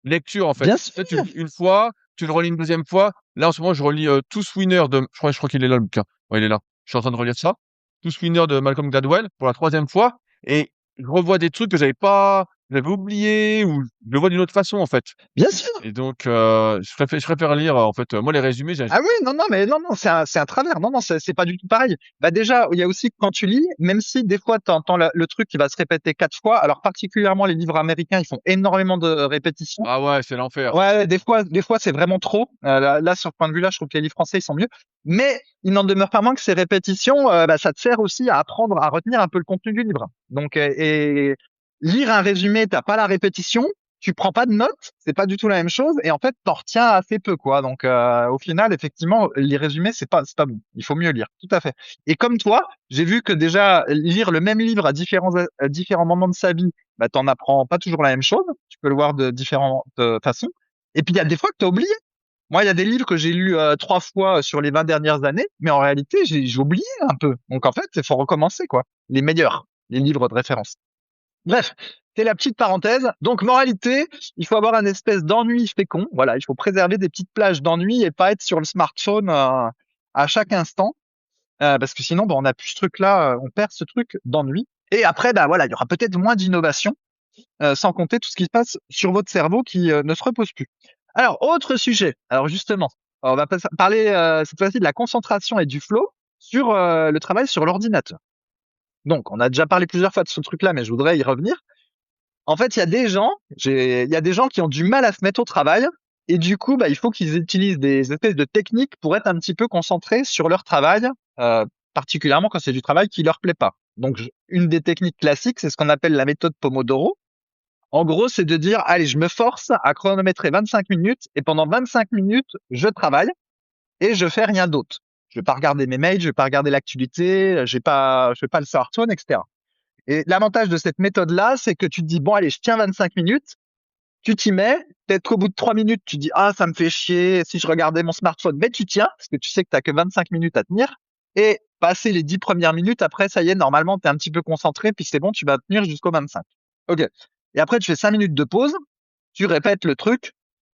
[SPEAKER 1] lectures, en fait.
[SPEAKER 2] Bien
[SPEAKER 1] Tu
[SPEAKER 2] sûr.
[SPEAKER 1] sais, tu le lis une fois, tu le relis une deuxième fois. Là, en ce moment, je relis Tous Winner je crois qu'il est là, le bouquin. Ouais, il est là. Je suis en train de relire ça. Tous Winner de Malcolm Gladwell pour la troisième fois. Et je revois des trucs que j'avais oubliés ou je le vois d'une autre façon, en fait.
[SPEAKER 2] Bien sûr.
[SPEAKER 1] Et donc, je préfère lire, en fait, moi, les résumés,
[SPEAKER 2] Ah oui, non, non, mais non, non, c'est un travers. Non, non, c'est pas du tout pareil. Bah déjà, il y a aussi que quand tu lis, même si des fois tu entends le truc qui va se répéter 4 fois, alors particulièrement les livres américains, ils font énormément de répétitions.
[SPEAKER 1] ah ouais, c'est l'enfer.
[SPEAKER 2] Ouais, des fois, c'est vraiment trop. Là, sur ce point de vue-là, je trouve que les livres français, ils sont mieux. Mais il n'en demeure pas moins que ces répétitions, bah, ça te sert aussi à apprendre, à retenir un peu le contenu du livre. Donc, et lire un résumé, t'as pas la répétition, tu prends pas de notes, c'est pas du tout la même chose. Et en fait, t'en retiens assez peu, quoi. Donc, au final, effectivement, les résumés, c'est pas bon. Il faut mieux lire. Tout à fait. Et comme toi, j'ai vu que déjà, lire le même livre à différents moments de sa vie, bah, t'en apprends pas toujours la même chose. Tu peux le voir de différentes façons. Et puis il y a des fois que tu as oublié. Moi, il y a des livres que j'ai lus 3 fois sur les 20 dernières années, mais en réalité, j'ai oublié un peu. Donc en fait, il faut recommencer, quoi. Les meilleurs, les livres de référence. Bref, c'est la petite parenthèse. Donc moralité, il faut avoir un espèce d'ennui fécond. Voilà, il faut préserver des petites plages d'ennui et pas être sur le smartphone à chaque instant, parce que sinon, bah, on a plus ce truc-là, on perd ce truc d'ennui. Et après, bah voilà, il y aura peut-être moins d'innovation, sans compter tout ce qui se passe sur votre cerveau qui ne se repose plus. Alors, autre sujet. Alors justement, on va parler cette fois-ci de la concentration et du flow sur le travail sur l'ordinateur. Donc, on a déjà parlé plusieurs fois de ce truc-là, mais je voudrais y revenir. En fait, il y a des gens qui ont du mal à se mettre au travail, et du coup, bah, il faut qu'ils utilisent des espèces de techniques pour être un petit peu concentrés sur leur travail, euh, particulièrement quand c'est du travail qui leur plaît pas. Donc, une des techniques classiques, c'est ce qu'on appelle la méthode Pomodoro. En gros, c'est de dire, allez, je me force à chronométrer 25 minutes et pendant 25 minutes, je travaille et je fais rien d'autre. Je vais pas regarder mes mails, je vais pas regarder l'actualité, je vais pas le smartphone, etc. Et l'avantage de cette méthode-là, c'est que tu te dis, bon, allez, je tiens 25 minutes, tu t'y mets, peut-être qu'au bout de 3 minutes, tu dis, ah, ça me fait chier si je regardais mon smartphone, mais tu tiens, parce que tu sais que tu que 25 minutes à tenir. Et passer les 10 premières minutes, après, ça y est, normalement, tu es un petit peu concentré, puis c'est bon, tu vas tenir jusqu'au 25. OK. Et après, tu fais 5 minutes de pause, tu répètes le truc,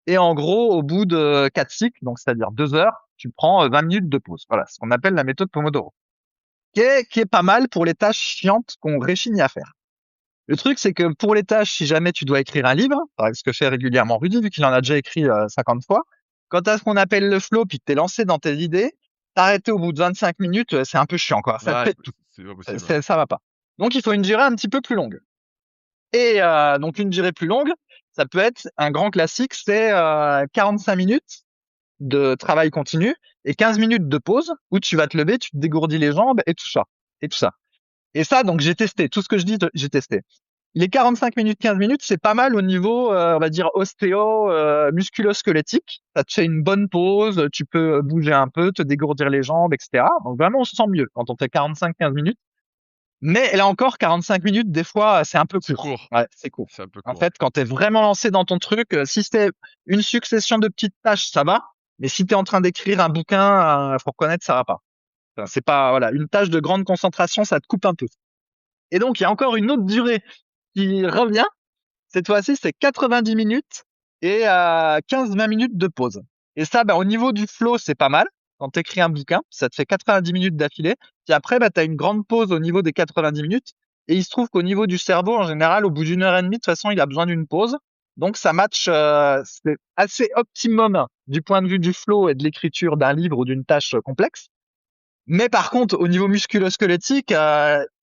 [SPEAKER 2] et en gros, au bout de 4 cycles, donc c'est-à-dire 2 heures, tu prends 20 minutes de pause. Voilà, ce qu'on appelle la méthode Pomodoro, qui est pas mal pour les tâches chiantes qu'on réchigne à faire. Le truc, c'est que pour les tâches, si jamais tu dois écrire un livre, par exemple ce que fait régulièrement Rudy, vu qu'il en a déjà écrit 50 fois, quand tu as ce qu'on appelle le flow, puis que tu es lancé dans tes idées, t'arrêter au bout de 25 minutes, c'est un peu chiant, quoi. Ça te
[SPEAKER 1] Ouais,
[SPEAKER 2] pète tout.
[SPEAKER 1] c'est pas possible.
[SPEAKER 2] Ça va pas. Donc, il faut une durée un petit peu plus longue. Et donc, une durée plus longue, ça peut être un grand classique, c'est 45 minutes de travail continu et 15 minutes de pause où tu vas te lever, tu te dégourdis les jambes et tout ça. et tout ça. Et ça, donc j'ai testé. Tout ce que je dis, j'ai testé. Les 45 minutes, 15 minutes, c'est pas mal au niveau, on va dire, ostéo, musculo-squelettique. Ça te fait une bonne pause, tu peux bouger un peu, te dégourdir les jambes, etc. Donc vraiment, on se sent mieux quand on fait 45-15 minutes. Mais là encore, 45 minutes, des fois, c'est un peu
[SPEAKER 1] C'est
[SPEAKER 2] court.
[SPEAKER 1] court.
[SPEAKER 2] Ouais, c'est court.
[SPEAKER 1] C'est un peu
[SPEAKER 2] En
[SPEAKER 1] court.
[SPEAKER 2] fait, quand t'es vraiment lancé dans ton truc, si c'est une succession de petites tâches, ça va. Mais si t'es en train d'écrire un bouquin, faut reconnaître, ça va pas. Enfin, c'est pas, voilà, une tâche de grande concentration, ça te coupe un peu. Et donc, il y a encore une autre durée qui revient. Cette fois-ci, c'est 90 minutes et 15-20 minutes de pause. Et ça, bah, au niveau du flow, c'est pas mal. Quand tu écris un bouquin, ça te fait 90 minutes d'affilée. Puis après, bah, tu as une grande pause au niveau des 90 minutes. Et il se trouve qu'au niveau du cerveau, en général, au bout d'une heure et demie, de toute façon, il a besoin d'une pause. Donc, ça match, c'est assez optimum du point de vue du flow et de l'écriture d'un livre ou d'une tâche complexe. Mais par contre, au niveau musculo-squelettique,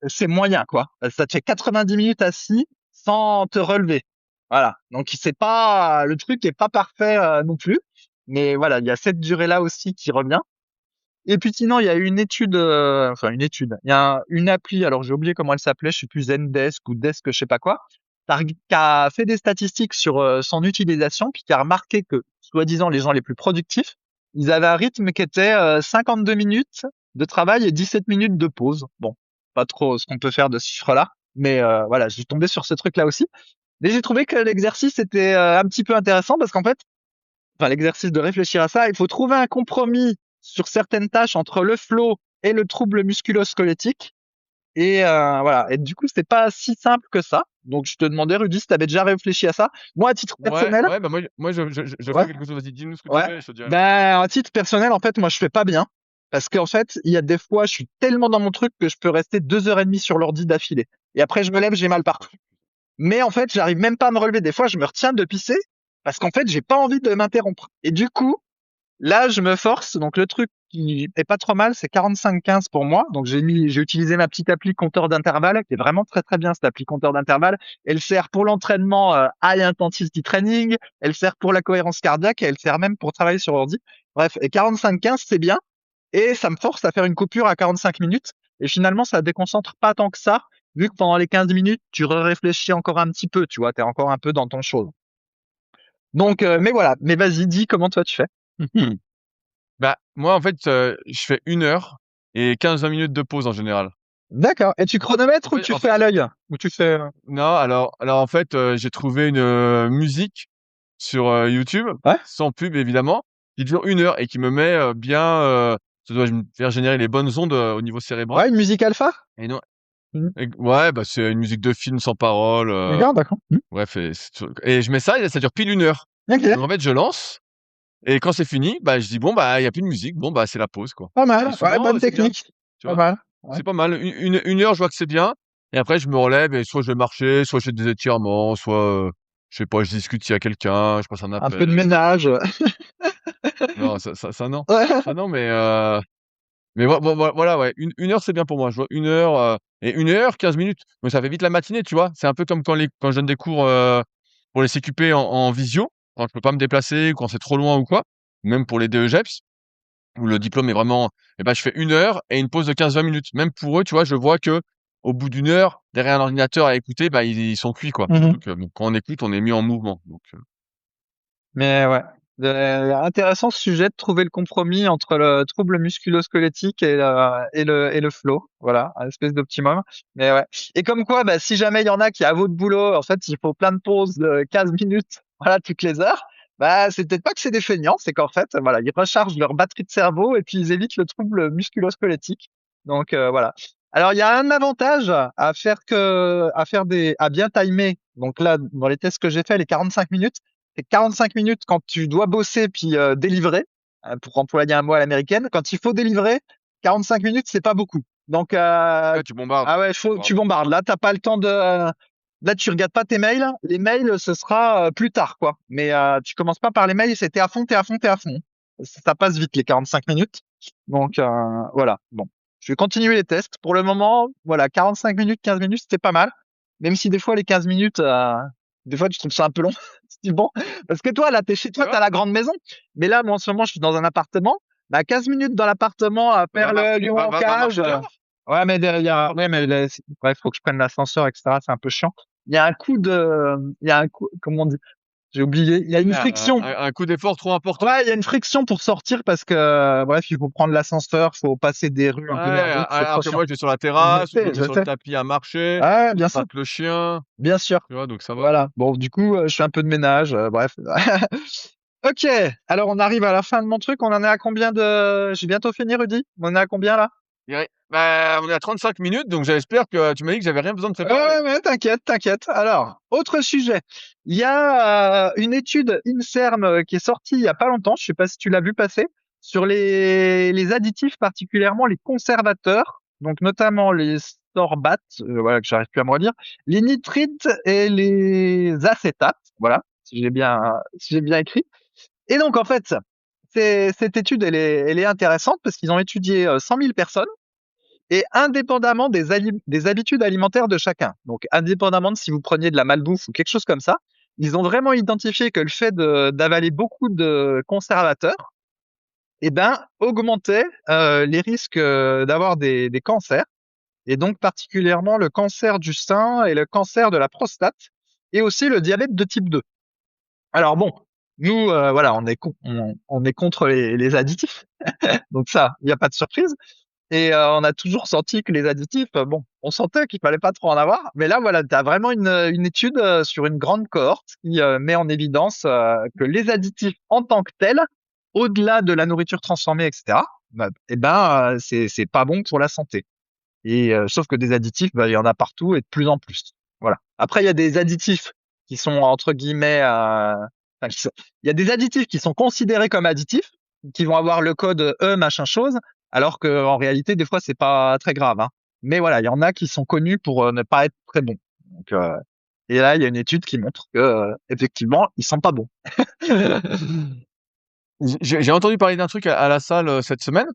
[SPEAKER 2] c'est moyen, quoi. Ça te fait 90 minutes assis sans te relever. Voilà. Donc c'est pas le truc est pas parfait non plus, mais voilà, il y a cette durée-là aussi qui revient. Et puis sinon, il y a une étude, enfin une étude. Il y a une appli. Alors j'ai oublié comment elle s'appelait. Je sais plus Zendesk ou Desk, je sais pas quoi. Qui a fait des statistiques sur son utilisation, puis qui a remarqué que, soi-disant, les gens les plus productifs, ils avaient un rythme qui était 52 minutes de travail et 17 minutes de pause. Bon, pas trop ce qu'on peut faire de ce chiffre-là, mais voilà, je suis tombé sur ce truc-là aussi. Mais j'ai trouvé que l'exercice était un petit peu intéressant parce qu'en fait, enfin l'exercice de réfléchir à ça, il faut trouver un compromis sur certaines tâches entre le flow et le trouble musculo-squelettique. Et voilà. Et du coup, c'est pas si simple que ça. Donc, je te demandais, Rudy, si tu avais déjà réfléchi à ça. Moi, à titre
[SPEAKER 1] Ouais,
[SPEAKER 2] personnel,
[SPEAKER 1] ouais, bah moi je
[SPEAKER 2] ouais,
[SPEAKER 1] ferais quelque chose. Vas-y, dis-nous ce que tu
[SPEAKER 2] ouais.
[SPEAKER 1] fais et je te dirai.
[SPEAKER 2] Ben, à titre personnel, en fait, moi, je fais pas bien. Parce qu'en fait, il y a des fois, je suis tellement dans mon truc que je peux rester 2 heures et demie sur l'ordi d'affilée. Et après, je me lève, j'ai mal partout. Mais en fait, j'arrive même pas à me relever. Des fois, je me retiens de pisser parce qu'en fait, j'ai pas envie de m'interrompre. Et du coup, là, je me force. Donc, le truc qui est pas trop mal, c'est 45-15 pour moi. Donc, j'ai utilisé ma petite appli compteur d'intervalle, qui est vraiment très, très bien, cette appli compteur d'intervalle. Elle sert pour l'entraînement, high intensity training. Elle sert pour la cohérence cardiaque et elle sert même pour travailler sur ordi. Bref. Et 45-15, c'est bien. Et ça me force à faire une coupure à 45 minutes. Et finalement, ça déconcentre pas tant que ça, vu que pendant les 15 minutes, tu réfléchis encore un petit peu, tu vois, t'es encore un peu dans ton show. Donc, mais voilà. Mais vas-y, dis comment toi tu fais.
[SPEAKER 1] Bah, moi, en fait, je fais 1 heure et 15-20 minutes de pause en général.
[SPEAKER 2] D'accord. Et tu
[SPEAKER 1] En
[SPEAKER 2] chronomètres ou
[SPEAKER 1] fait,
[SPEAKER 2] tu
[SPEAKER 1] en
[SPEAKER 2] fais
[SPEAKER 1] fait,
[SPEAKER 2] à l'œil? Ou tu fais...
[SPEAKER 1] non, alors en fait, j'ai trouvé une musique sur YouTube,
[SPEAKER 2] Ouais?
[SPEAKER 1] sans pub évidemment, qui dure 1 heure et qui me met bien. Ça doit me faire générer les bonnes ondes au niveau cérébral.
[SPEAKER 2] Ouais, une musique alpha?
[SPEAKER 1] Et non,
[SPEAKER 2] Mhm.
[SPEAKER 1] ouais, bah c'est une musique de film sans parole.
[SPEAKER 2] D'accord, d'accord.
[SPEAKER 1] Bref, et je mets ça et ça dure pile 1 heure. Donc
[SPEAKER 2] Ok.
[SPEAKER 1] en fait, je lance et quand c'est fini, bah je dis bon bah il y a plus de musique, bon bah c'est la pause quoi.
[SPEAKER 2] Pas
[SPEAKER 1] Et
[SPEAKER 2] mal. Ouais,
[SPEAKER 1] souvent
[SPEAKER 2] bonne
[SPEAKER 1] c'est bien,
[SPEAKER 2] technique.
[SPEAKER 1] tu
[SPEAKER 2] Pas
[SPEAKER 1] vois.
[SPEAKER 2] mal. Ouais.
[SPEAKER 1] C'est pas mal. Une heure, je vois que c'est bien. Et après, je me relève et soit je vais marcher, soit je fais des étirements, soit, je sais pas, je discute s'il y a quelqu'un, je passe un
[SPEAKER 2] Un peu de
[SPEAKER 1] appel.
[SPEAKER 2] ménage.
[SPEAKER 1] Non, ça non.
[SPEAKER 2] Ouais.
[SPEAKER 1] Ça non, mais voilà, ouais. Une heure, c'est bien pour moi. Je vois 1 heure, et 1 heure, 15 minutes. Mais ça fait vite la matinée, tu vois. C'est un peu comme quand je donne des cours pour les CQP en visio, quand je peux pas me déplacer, ou quand c'est trop loin ou quoi. Ou même pour les DEGEPS, où le diplôme est vraiment, eh ben, je fais 1 heure et une pause de 15-20 minutes. Même pour eux, tu vois, je vois que au bout d'1 heure, derrière un ordinateur à écouter, bah, ils sont cuits, quoi.
[SPEAKER 2] Mhm.
[SPEAKER 1] Surtout que bon, quand on écoute, on est mis en mouvement. Donc,
[SPEAKER 2] Mais ouais. Intéressant ce sujet de trouver le compromis entre le trouble musculo-squelettique et le flow. Voilà, un espèce d'optimum. Mais ouais. Et comme quoi, bah, si jamais il y en a qui, à votre boulot, en fait, il faut plein de pauses de 15 minutes, voilà, toutes les heures, bah, c'est peut-être pas que c'est des feignants, c'est qu'en fait, voilà, ils rechargent leur batterie de cerveau et puis ils évitent le trouble musculo-squelettique. Donc, voilà. Alors, il y a un avantage à bien timer. Donc là, dans les tests que j'ai fait, les 45 minutes, c'est 45 minutes quand tu dois bosser puis délivrer, pour employer un mot à l'américaine. Quand il faut délivrer, 45 minutes, c'est pas beaucoup. Donc,
[SPEAKER 1] ouais, tu bombardes.
[SPEAKER 2] ah ouais,
[SPEAKER 1] Tu
[SPEAKER 2] tu
[SPEAKER 1] bombardes.
[SPEAKER 2] bombardes. Là, t'as pas le temps de. Là, tu regardes pas tes mails. Les mails, ce sera plus tard, quoi. Mais tu commences pas par les mails. T'es à fond, t'es à fond, t'es à fond. Ça passe vite les 45 minutes. Donc voilà. Bon, je vais continuer les tests. Pour le moment, voilà, 45 minutes, 15 minutes, c'était pas mal. Même si des fois les 15 minutes, des fois tu trouves ça un peu long. Tu dis bon, parce que toi là, t'es chez
[SPEAKER 1] Tu
[SPEAKER 2] toi, t'as
[SPEAKER 1] vois?
[SPEAKER 2] la grande maison. Mais là, moi en ce moment, je suis dans un appartement. Bah 15 minutes dans l'appartement à
[SPEAKER 1] Va
[SPEAKER 2] Perle, Lyon,
[SPEAKER 1] marcher
[SPEAKER 2] Cage.
[SPEAKER 1] dehors.
[SPEAKER 2] Ouais, mais ouais, mais bref, faut que je prenne l'ascenseur, etc. C'est un peu chiant. Il y a un coup, comment on dit? J'ai oublié. Il y a une
[SPEAKER 1] Ouais,
[SPEAKER 2] friction.
[SPEAKER 1] un coup d'effort trop important.
[SPEAKER 2] Ouais, il y a une friction pour sortir parce que, bref, il faut prendre l'ascenseur, faut passer des rues
[SPEAKER 1] Ouais,
[SPEAKER 2] un peu merdiques, c'est trop
[SPEAKER 1] alors que
[SPEAKER 2] chiant.
[SPEAKER 1] moi, je vais sur la terrasse ou je me mets
[SPEAKER 2] Je
[SPEAKER 1] sur le
[SPEAKER 2] sais.
[SPEAKER 1] tapis à marcher,
[SPEAKER 2] Ouais,
[SPEAKER 1] je
[SPEAKER 2] bien sûr,
[SPEAKER 1] traque le chien,
[SPEAKER 2] bien sûr.
[SPEAKER 1] tu vois, donc ça va.
[SPEAKER 2] Voilà. Bon, du coup, je fais un peu de ménage, bref. Ok. Alors, on arrive à la fin de mon truc. On en est à combien de, j'ai bientôt fini, Rudy. On en est à combien là?
[SPEAKER 1] Ouais. Bah, on est à 35 minutes, donc j'espère que tu m'as dit que j'avais rien besoin de
[SPEAKER 2] Ouais,
[SPEAKER 1] préparer.
[SPEAKER 2] ouais, ouais, t'inquiète, t'inquiète. Alors, autre sujet. Il y a une étude INSERM qui est sortie il y a pas longtemps, je sais pas si tu l'as vu passer, sur les additifs, particulièrement les conservateurs, donc notamment les sorbates, voilà que j'arrive plus à me redire, les nitrites et les acétates, voilà, si j'ai bien écrit. Et donc en fait, cette étude, elle est intéressante parce qu'ils ont étudié 100 000 personnes et indépendamment des habitudes alimentaires de chacun. Donc, indépendamment de si vous preniez de la malbouffe ou quelque chose comme ça, ils ont vraiment identifié que le fait d'avaler beaucoup de conservateurs, eh ben, augmentait les risques d'avoir des cancers, et donc particulièrement le cancer du sein et le cancer de la prostate, et aussi le diabète de type 2. Alors bon, nous, voilà, on est contre les additifs, donc ça, il n'y a pas de surprise. Et on a toujours senti que les additifs, bon, on sentait qu'il fallait pas trop en avoir, mais là, voilà, tu as vraiment une étude sur une grande cohorte qui met en évidence que les additifs en tant que tels, au-delà de la nourriture transformée, etc., bah, eh ben, c'est pas bon pour la santé. Et sauf que des additifs, bah, il y en a partout et de plus en plus. Voilà. Après, il y a des additifs qui sont entre guillemets, enfin, il y a des additifs qui sont considérés comme additifs, qui vont avoir le code E machin chose, alors que en réalité, des fois, c'est pas très grave, hein. Mais voilà, il y en a qui sont connus pour ne pas être très bons. Donc, et là, il y a une étude qui montre que effectivement, ils sont pas bons.
[SPEAKER 1] J'ai entendu parler d'un truc à la salle cette semaine.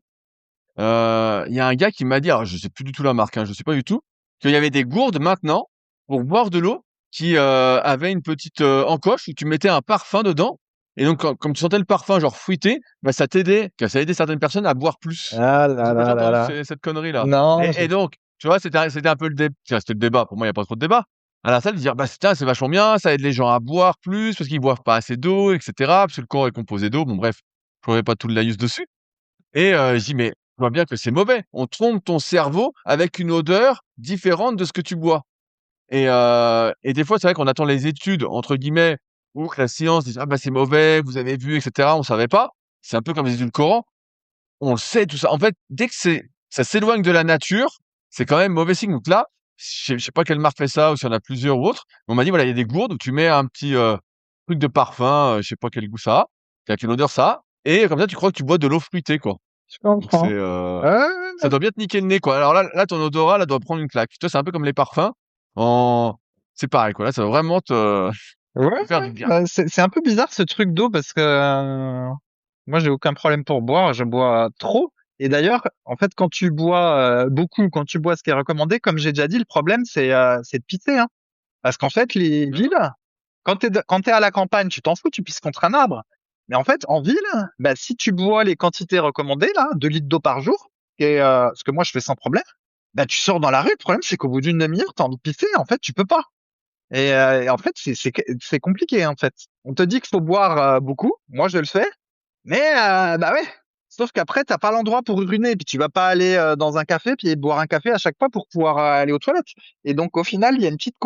[SPEAKER 1] Il y a un gars qui m'a dit, alors je sais plus du tout la marque, hein, je sais pas du tout, qu'il y avait des gourdes maintenant pour boire de l'eau qui avaient une petite encoche où tu mettais un parfum dedans. Et donc, comme tu sentais le parfum genre fruité, bah, ça aidait certaines personnes à boire plus.
[SPEAKER 2] Ah
[SPEAKER 1] Je
[SPEAKER 2] là
[SPEAKER 1] sais pas si t'as
[SPEAKER 2] là là
[SPEAKER 1] entendu
[SPEAKER 2] là.
[SPEAKER 1] cette connerie-là.
[SPEAKER 2] Non,
[SPEAKER 1] Et donc, tu vois, c'était un peu c'était le débat. Pour moi, il n'y a pas trop de débat. À la salle, de dire, bah, c'est vachement bien, ça aide les gens à boire plus parce qu'ils boivent pas assez d'eau, etc. Parce que le corps est composé d'eau. Bon, bref, je ferai pas tout le laïus dessus. Et je dis: «Mais tu vois bien que c'est mauvais. On trompe ton cerveau avec une odeur différente de ce que tu bois» et des fois, c'est vrai qu'on attend les études, entre guillemets, ou que la science dise: «Ah bah, c'est mauvais, vous avez vu et cetera». On savait pas. C'est un peu comme les édulcorants. On le sait tout ça. En fait, dès que ça s'éloigne de la nature, c'est quand même mauvais signe. Donc là, je sais pas quelle marque fait ça ou s'il y en a plusieurs ou autres, mais on m'a dit: «Voilà, il y a des gourdes où tu mets un petit, truc de parfum, je sais pas quel goût ça a, quelle odeur ça a et comme ça, tu crois que tu bois de l'eau fruitée, quoi».
[SPEAKER 2] je
[SPEAKER 1] Donc c'est,
[SPEAKER 2] comprends. Ouais,
[SPEAKER 1] ça doit bien te niquer le nez, quoi. Alors là, ton odorat, là, doit prendre une claque. Toi, c'est un peu comme les parfums. En... C'est pareil, quoi. Là, ça va vraiment
[SPEAKER 2] ouais,
[SPEAKER 1] te faire
[SPEAKER 2] ouais.
[SPEAKER 1] du bien.
[SPEAKER 2] Bah, c'est un peu bizarre ce truc d'eau parce que moi j'ai aucun problème pour boire, je bois trop. Et d'ailleurs, en fait, quand tu bois beaucoup, quand tu bois ce qui est recommandé, comme j'ai déjà dit, le problème c'est de pisser, hein. Parce qu'en fait, les
[SPEAKER 1] Mmh.
[SPEAKER 2] villes, quand t'es à la campagne, tu t'en fous, tu pisses contre un arbre. Mais en fait, en ville, bah si tu bois les quantités recommandées là, 2 litres d'eau par jour, et ce que moi je fais sans problème, bah tu sors dans la rue. Le problème c'est qu'au bout d'une demi-heure, t'as envie de pisser, en fait, tu peux pas. Et en fait, c'est compliqué, en fait. On te dit qu'il faut boire beaucoup. Moi, je le fais. Mais bah ouais. Sauf qu'après, t'as pas l'endroit pour uriner. Puis tu vas pas aller dans un café puis boire un café à chaque fois pour pouvoir aller aux toilettes. Et donc, au final, il y a une petite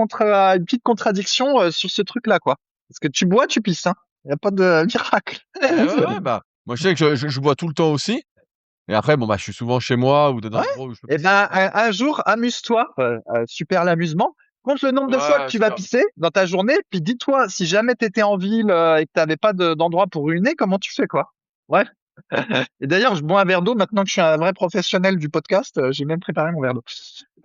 [SPEAKER 2] contradiction sur ce truc-là, quoi. Parce que tu bois, tu pisses, hein. Il y a pas de miracle.
[SPEAKER 1] Ouais, ouais, ouais, bah, moi, je sais que je bois tout le temps aussi. Et après, bon, bah, je suis souvent chez moi ou dans un
[SPEAKER 2] Ouais.
[SPEAKER 1] endroit où je peux
[SPEAKER 2] Eh
[SPEAKER 1] pisser.
[SPEAKER 2] ben, un jour, amuse-toi, super l'amusement. Compte le nombre de fois que
[SPEAKER 1] Ouais,
[SPEAKER 2] tu
[SPEAKER 1] c'est
[SPEAKER 2] vas
[SPEAKER 1] ça.
[SPEAKER 2] pisser dans ta journée, puis dis-toi, si jamais t'étais en ville et que t'avais pas d'endroit pour uriner, comment tu fais, quoi? Ouais. Et d'ailleurs, je bois un verre d'eau maintenant que je suis un vrai professionnel du podcast. J'ai même préparé mon verre d'eau.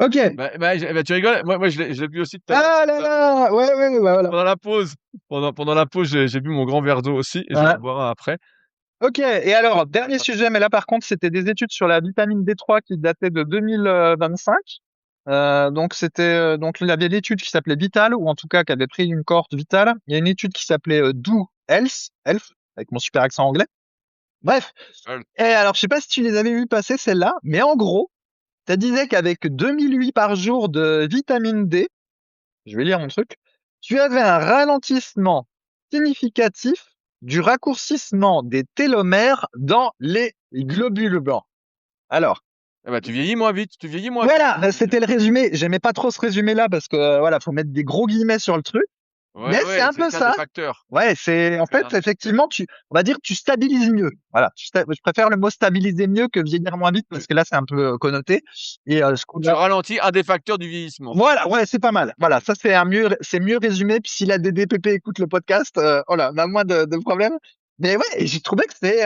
[SPEAKER 2] Ok.
[SPEAKER 1] Bah, tu rigoles. Moi, je l'ai bu aussi tout à l'heure.
[SPEAKER 2] Ah là là, ouais, ouais, ouais, voilà.
[SPEAKER 1] Pendant la pause. Pendant la pause, j'ai bu mon grand verre d'eau aussi et je vais
[SPEAKER 2] Ouais.
[SPEAKER 1] en boire un après.
[SPEAKER 2] Ok. Et alors, dernier sujet, mais là par contre, c'était des études sur la vitamine D3 qui dataient de 2025. Donc c'était donc il y avait l'étude qui s'appelait Vital, ou en tout cas qui avait pris une cohorte Vital. Il y a une étude qui s'appelait Do Health, avec mon super accent anglais. Bref.
[SPEAKER 1] Ouais.
[SPEAKER 2] Et alors, je sais pas si tu les avais vu passer celles-là, mais en gros, Ça disait qu'avec 2008 par jour de vitamine D, je vais lire mon truc, tu avais un ralentissement significatif du raccourcissement des télomères dans les globules blancs. Alors,
[SPEAKER 1] Eh bah, tu vieillis moins vite, tu vieillis moins vite.
[SPEAKER 2] voilà, c'était le résumé. J'aimais pas trop ce résumé-là parce que voilà, faut mettre des gros guillemets sur le truc. Mais
[SPEAKER 1] Ouais,
[SPEAKER 2] c'est
[SPEAKER 1] ouais,
[SPEAKER 2] un
[SPEAKER 1] c'est
[SPEAKER 2] peu
[SPEAKER 1] qu'un des
[SPEAKER 2] ça.
[SPEAKER 1] facteurs.
[SPEAKER 2] Ouais, c'est en
[SPEAKER 1] C'est un
[SPEAKER 2] fait
[SPEAKER 1] des facteurs.
[SPEAKER 2] effectivement on va dire tu stabilises mieux. Voilà, je préfère le mot stabiliser mieux que vieillir moins vite parce que là c'est un peu connoté. Et ce qu'on
[SPEAKER 1] Tu
[SPEAKER 2] a,
[SPEAKER 1] ralentis un des facteurs du vieillissement.
[SPEAKER 2] voilà, ouais, c'est pas mal. Voilà, ça c'est mieux résumé. Puis si la DDPP écoute le podcast, oh là, on a moins de problèmes. Mais ouais, et j'ai trouvé que c'est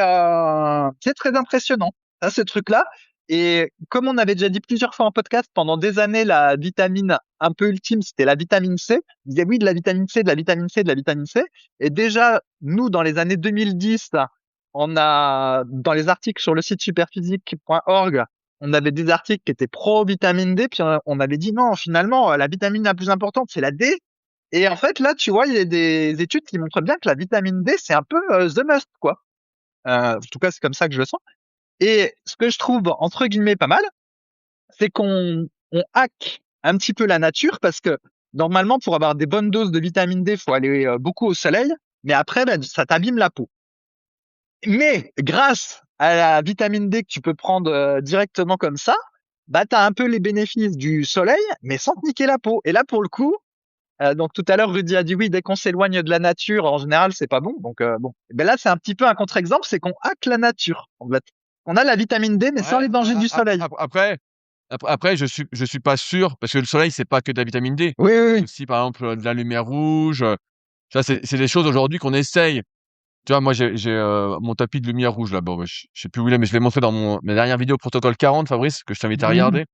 [SPEAKER 2] très impressionnant, ça, ce truc-là. Et comme on avait déjà dit plusieurs fois en podcast, pendant des années, la vitamine un peu ultime, c'était la vitamine C. On disait oui, de la vitamine C, de la vitamine C, de la vitamine C. Et déjà, nous, dans les années 2010, on a, dans les articles sur le site superphysique.org, on avait des articles qui étaient pro vitamine D, puis on avait dit non, finalement, la vitamine la plus importante, c'est la D. Et en fait, là, tu vois, il y a des études qui montrent bien que la vitamine D, c'est un peu the must, quoi. En tout cas, c'est comme ça que je le sens. Et ce que je trouve, entre guillemets, pas mal, c'est qu'on hack un petit peu la nature parce que normalement, pour avoir des bonnes doses de vitamine D, il faut aller beaucoup au soleil, mais après, ben, ça t'abîme la peau. Mais grâce à la vitamine D que tu peux prendre directement comme ça, bah t'as un peu les bénéfices du soleil, mais sans te niquer la peau. Et là, pour le coup, donc tout à l'heure, Rudy a dit oui, dès qu'on s'éloigne de la nature, en général, c'est pas bon. Donc bon, et ben là, c'est un petit peu un contre-exemple, c'est qu'on hack la nature. En fait, on a la vitamine D, mais sans
[SPEAKER 1] Ouais,
[SPEAKER 2] les dangers du soleil.
[SPEAKER 1] après, je suis pas sûr, parce que le soleil, c'est pas que de la vitamine D.
[SPEAKER 2] Oui, oui,
[SPEAKER 1] C'est
[SPEAKER 2] oui.
[SPEAKER 1] aussi, par exemple, de la lumière rouge. Ça, c'est des choses aujourd'hui qu'on essaye. Tu vois, moi, j'ai mon tapis de lumière rouge là. Bon, bah, je sais plus où il est, mais je l'ai montré dans ma dernière vidéo Protocole 40, Fabrice, que je t'invite à
[SPEAKER 2] Mhm.
[SPEAKER 1] regarder.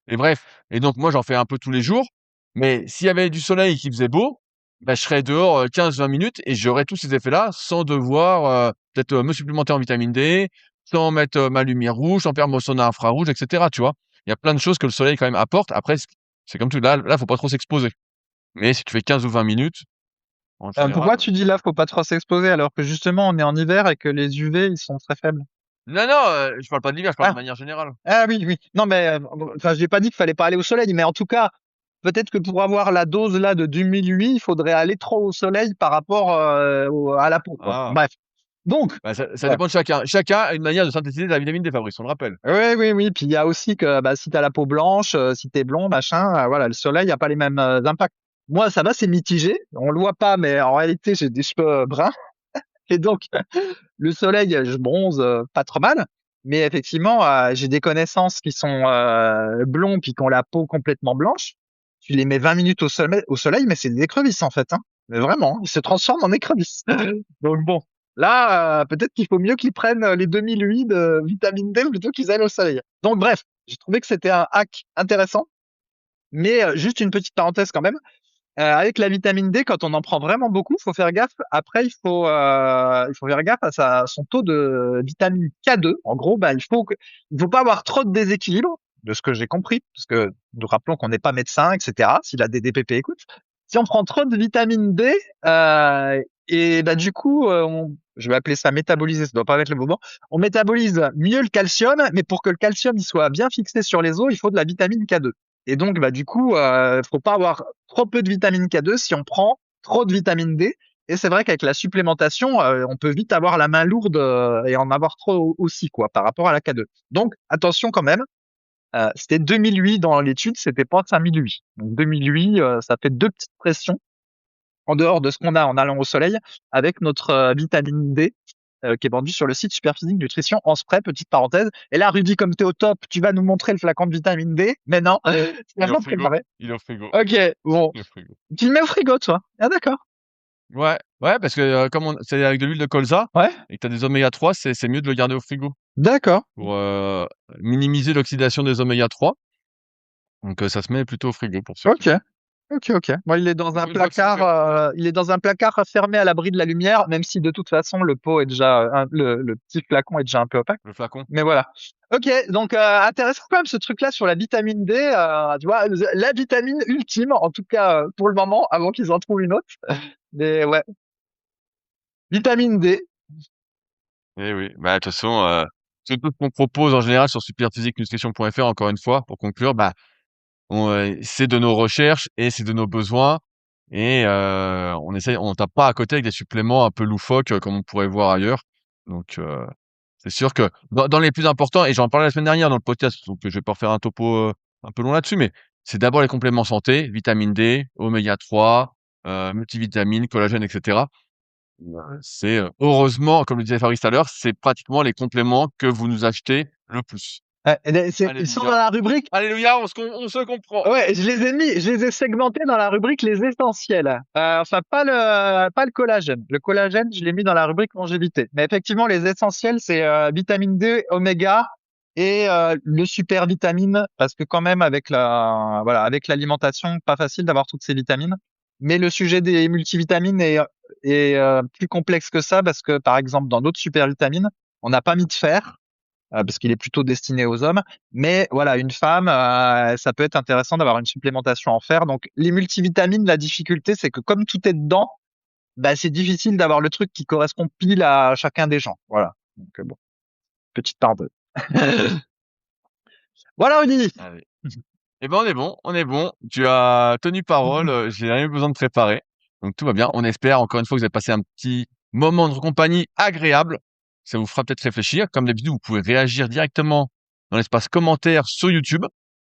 [SPEAKER 1] Et bref. Et donc, moi, j'en fais un peu tous les jours. Mais s'il y avait du soleil et qu'il faisait beau, bah, je serais dehors 15-20 minutes et j'aurais tous ces effets-là sans devoir peut-être me supplémenter en vitamine D, sans mettre ma lumière rouge, sans faire mon sauna infrarouge, etc. Tu vois? Il y a plein de choses que le soleil quand même apporte. Après, c'est comme tout. Là, faut pas trop s'exposer. Mais si tu fais 15 ou 20 minutes, en
[SPEAKER 2] Pourquoi
[SPEAKER 1] général.
[SPEAKER 2] tu dis là, faut pas trop s'exposer alors que justement on est en hiver et que les UV ils sont très faibles?
[SPEAKER 1] Non, non, je parle pas de l'hiver, je parle de
[SPEAKER 2] Ah,
[SPEAKER 1] manière générale.
[SPEAKER 2] ah oui, oui. Non mais enfin, j'ai pas dit qu'il fallait pas aller au soleil, mais en tout cas, peut-être que pour avoir la dose là de 2008, il faudrait aller trop au soleil par rapport à la peau, quoi.
[SPEAKER 1] Ah,
[SPEAKER 2] Bref. Donc,
[SPEAKER 1] bah, ça
[SPEAKER 2] ouais.
[SPEAKER 1] dépend de chacun. Chacun a une manière de synthétiser de la vitamine D, Fabrice, on le rappelle.
[SPEAKER 2] Oui, oui, oui. Puis il y a aussi que bah, si t'as la peau blanche, si t'es blond, machin, voilà, le soleil a pas les mêmes impacts. Moi, ça va, c'est mitigé. On le voit pas, mais en réalité, j'ai des cheveux bruns. Et donc, le soleil, je bronze pas trop mal. Mais effectivement, j'ai des connaissances qui sont blonds puis qui ont la peau complètement blanche. Tu les mets 20 minutes au soleil, mais c'est des écrevisses en fait. Hein. Mais vraiment, ils se transforment en écrevisses. Donc bon, là, peut-être qu'il faut mieux qu'ils prennent les 2008 de vitamine D plutôt qu'ils aillent au soleil. Donc bref, j'ai trouvé que c'était un hack intéressant. Mais juste une petite parenthèse quand même. Avec la vitamine D, quand on en prend vraiment beaucoup, faut faire gaffe. Après, il faut faire gaffe à son taux de vitamine K2. En gros, bah, il faut pas avoir trop de déséquilibre, de ce que j'ai compris, parce que nous rappelons qu'on n'est pas médecin, etc. Si la DDPP écoute, si on prend trop de vitamine D, et bah du coup, je vais appeler ça métaboliser, ça doit pas être le moment. On métabolise mieux le calcium, mais pour que le calcium il soit bien fixé sur les os, il faut de la vitamine K2. Et donc, bah, du coup, faut pas avoir trop peu de vitamine K2 si on prend trop de vitamine D. Et c'est vrai qu'avec la supplémentation, on peut vite avoir la main lourde et en avoir trop aussi, quoi, par rapport à la K2. Donc, attention quand même. C'était 2008 dans l'étude, c'était pas 5008. Donc 2008, ça fait deux petites pressions en dehors de ce qu'on a en allant au soleil avec notre vitamine D qui est vendue sur le site Superphysique Nutrition en spray, petite parenthèse. Et là, Rudy, comme t'es au top, tu vas nous montrer le flacon de vitamine D. Mais non, c'est
[SPEAKER 1] Il est au
[SPEAKER 2] pas
[SPEAKER 1] frigo.
[SPEAKER 2] préparé.
[SPEAKER 1] Il est au frigo.
[SPEAKER 2] Ok, bon.
[SPEAKER 1] Il est au frigo.
[SPEAKER 2] Tu le mets au frigo, toi. Ah, d'accord.
[SPEAKER 1] Ouais, ouais, parce que comme c'est avec de l'huile de colza
[SPEAKER 2] Ouais,
[SPEAKER 1] et que tu as des oméga 3, c'est mieux de le garder au frigo
[SPEAKER 2] d'accord.
[SPEAKER 1] pour minimiser l'oxydation des oméga 3. Donc ça se met plutôt au frigo pour ceux qui
[SPEAKER 2] Ok.
[SPEAKER 1] veulent.
[SPEAKER 2] Ok, ok. Moi, il est dans un
[SPEAKER 1] Une fois que c'est
[SPEAKER 2] placard,
[SPEAKER 1] fait,
[SPEAKER 2] il est dans un placard fermé à l'abri de la lumière, même si de toute façon le pot est déjà, le petit flacon est déjà un peu opaque.
[SPEAKER 1] le flacon.
[SPEAKER 2] Mais voilà. Ok, donc intéressant quand même ce truc-là sur la vitamine D. Tu vois, la vitamine ultime, en tout cas pour le moment, avant qu'ils en trouvent une autre. Mais ouais, vitamine D.
[SPEAKER 1] Eh oui, bah de toute façon, tout ce qu'on propose en général sur superphysiquenutrition.fr, encore une fois, pour conclure, bah, c'est de nos recherches et c'est de nos besoins et on tape pas à côté avec des suppléments un peu loufoques, comme on pourrait voir ailleurs. Donc c'est sûr que dans les plus importants et j'en parlais la semaine dernière dans le podcast, donc je vais pas refaire un topo, un peu long là-dessus, mais c'est d'abord les compléments santé, vitamine D, oméga 3, multivitamines, collagène et cetera. C'est, heureusement, comme le disait Fabrice tout à l'heure, c'est pratiquement les compléments que vous nous achetez le plus.
[SPEAKER 2] Ils sont dans
[SPEAKER 1] Alléluia.
[SPEAKER 2] la rubrique.
[SPEAKER 1] Alléluia, on se comprend.
[SPEAKER 2] Ouais, je les ai segmentés dans la rubrique les essentiels. Enfin, pas le collagène. Le collagène, je l'ai mis dans la rubrique longévité. Mais effectivement, les essentiels, c'est vitamine D, oméga et le super vitamine, parce que quand même voilà, avec l'alimentation, pas facile d'avoir toutes ces vitamines. Mais le sujet des multivitamines est plus complexe que ça, parce que par exemple, dans d'autres super vitamines, on n'a pas mis de fer parce qu'il est plutôt destiné aux hommes. Mais voilà, une femme, ça peut être intéressant d'avoir une supplémentation en fer. Donc, les multivitamines, la difficulté, c'est que comme tout est dedans, bah, c'est difficile d'avoir le truc qui correspond pile à chacun des gens. Voilà. Donc, bon, petite parenthèse. Voilà, Rudy.
[SPEAKER 1] Allez. Eh ben, on est bon, on est bon. Tu as tenu parole, j'ai rien eu besoin de préparer. Donc tout va bien. On espère encore une fois que vous avez passé un petit moment de compagnie agréable. Ça vous fera peut-être réfléchir. Comme d'habitude, vous pouvez réagir directement dans l'espace commentaires sur YouTube.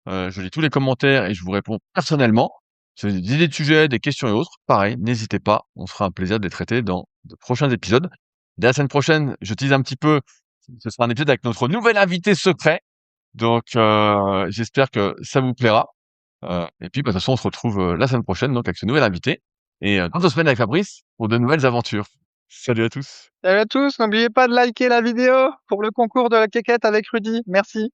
[SPEAKER 1] Je lis tous les commentaires et je vous réponds personnellement. Si vous avez des idées de sujets, des questions et autres, pareil, n'hésitez pas. On se fera un plaisir de les traiter dans de prochains épisodes. Dès la semaine prochaine, je tease un petit peu. Ce sera un épisode avec notre nouvel invité secret. Donc, j'espère que ça vous plaira. Et puis, bah, de toute façon, on se retrouve la semaine prochaine donc avec ce nouvel invité et dans 2 semaines avec Fabrice pour de nouvelles aventures. Salut à tous.
[SPEAKER 2] Salut à tous. N'oubliez pas de liker la vidéo pour le concours de la quéquette avec Rudy. Merci.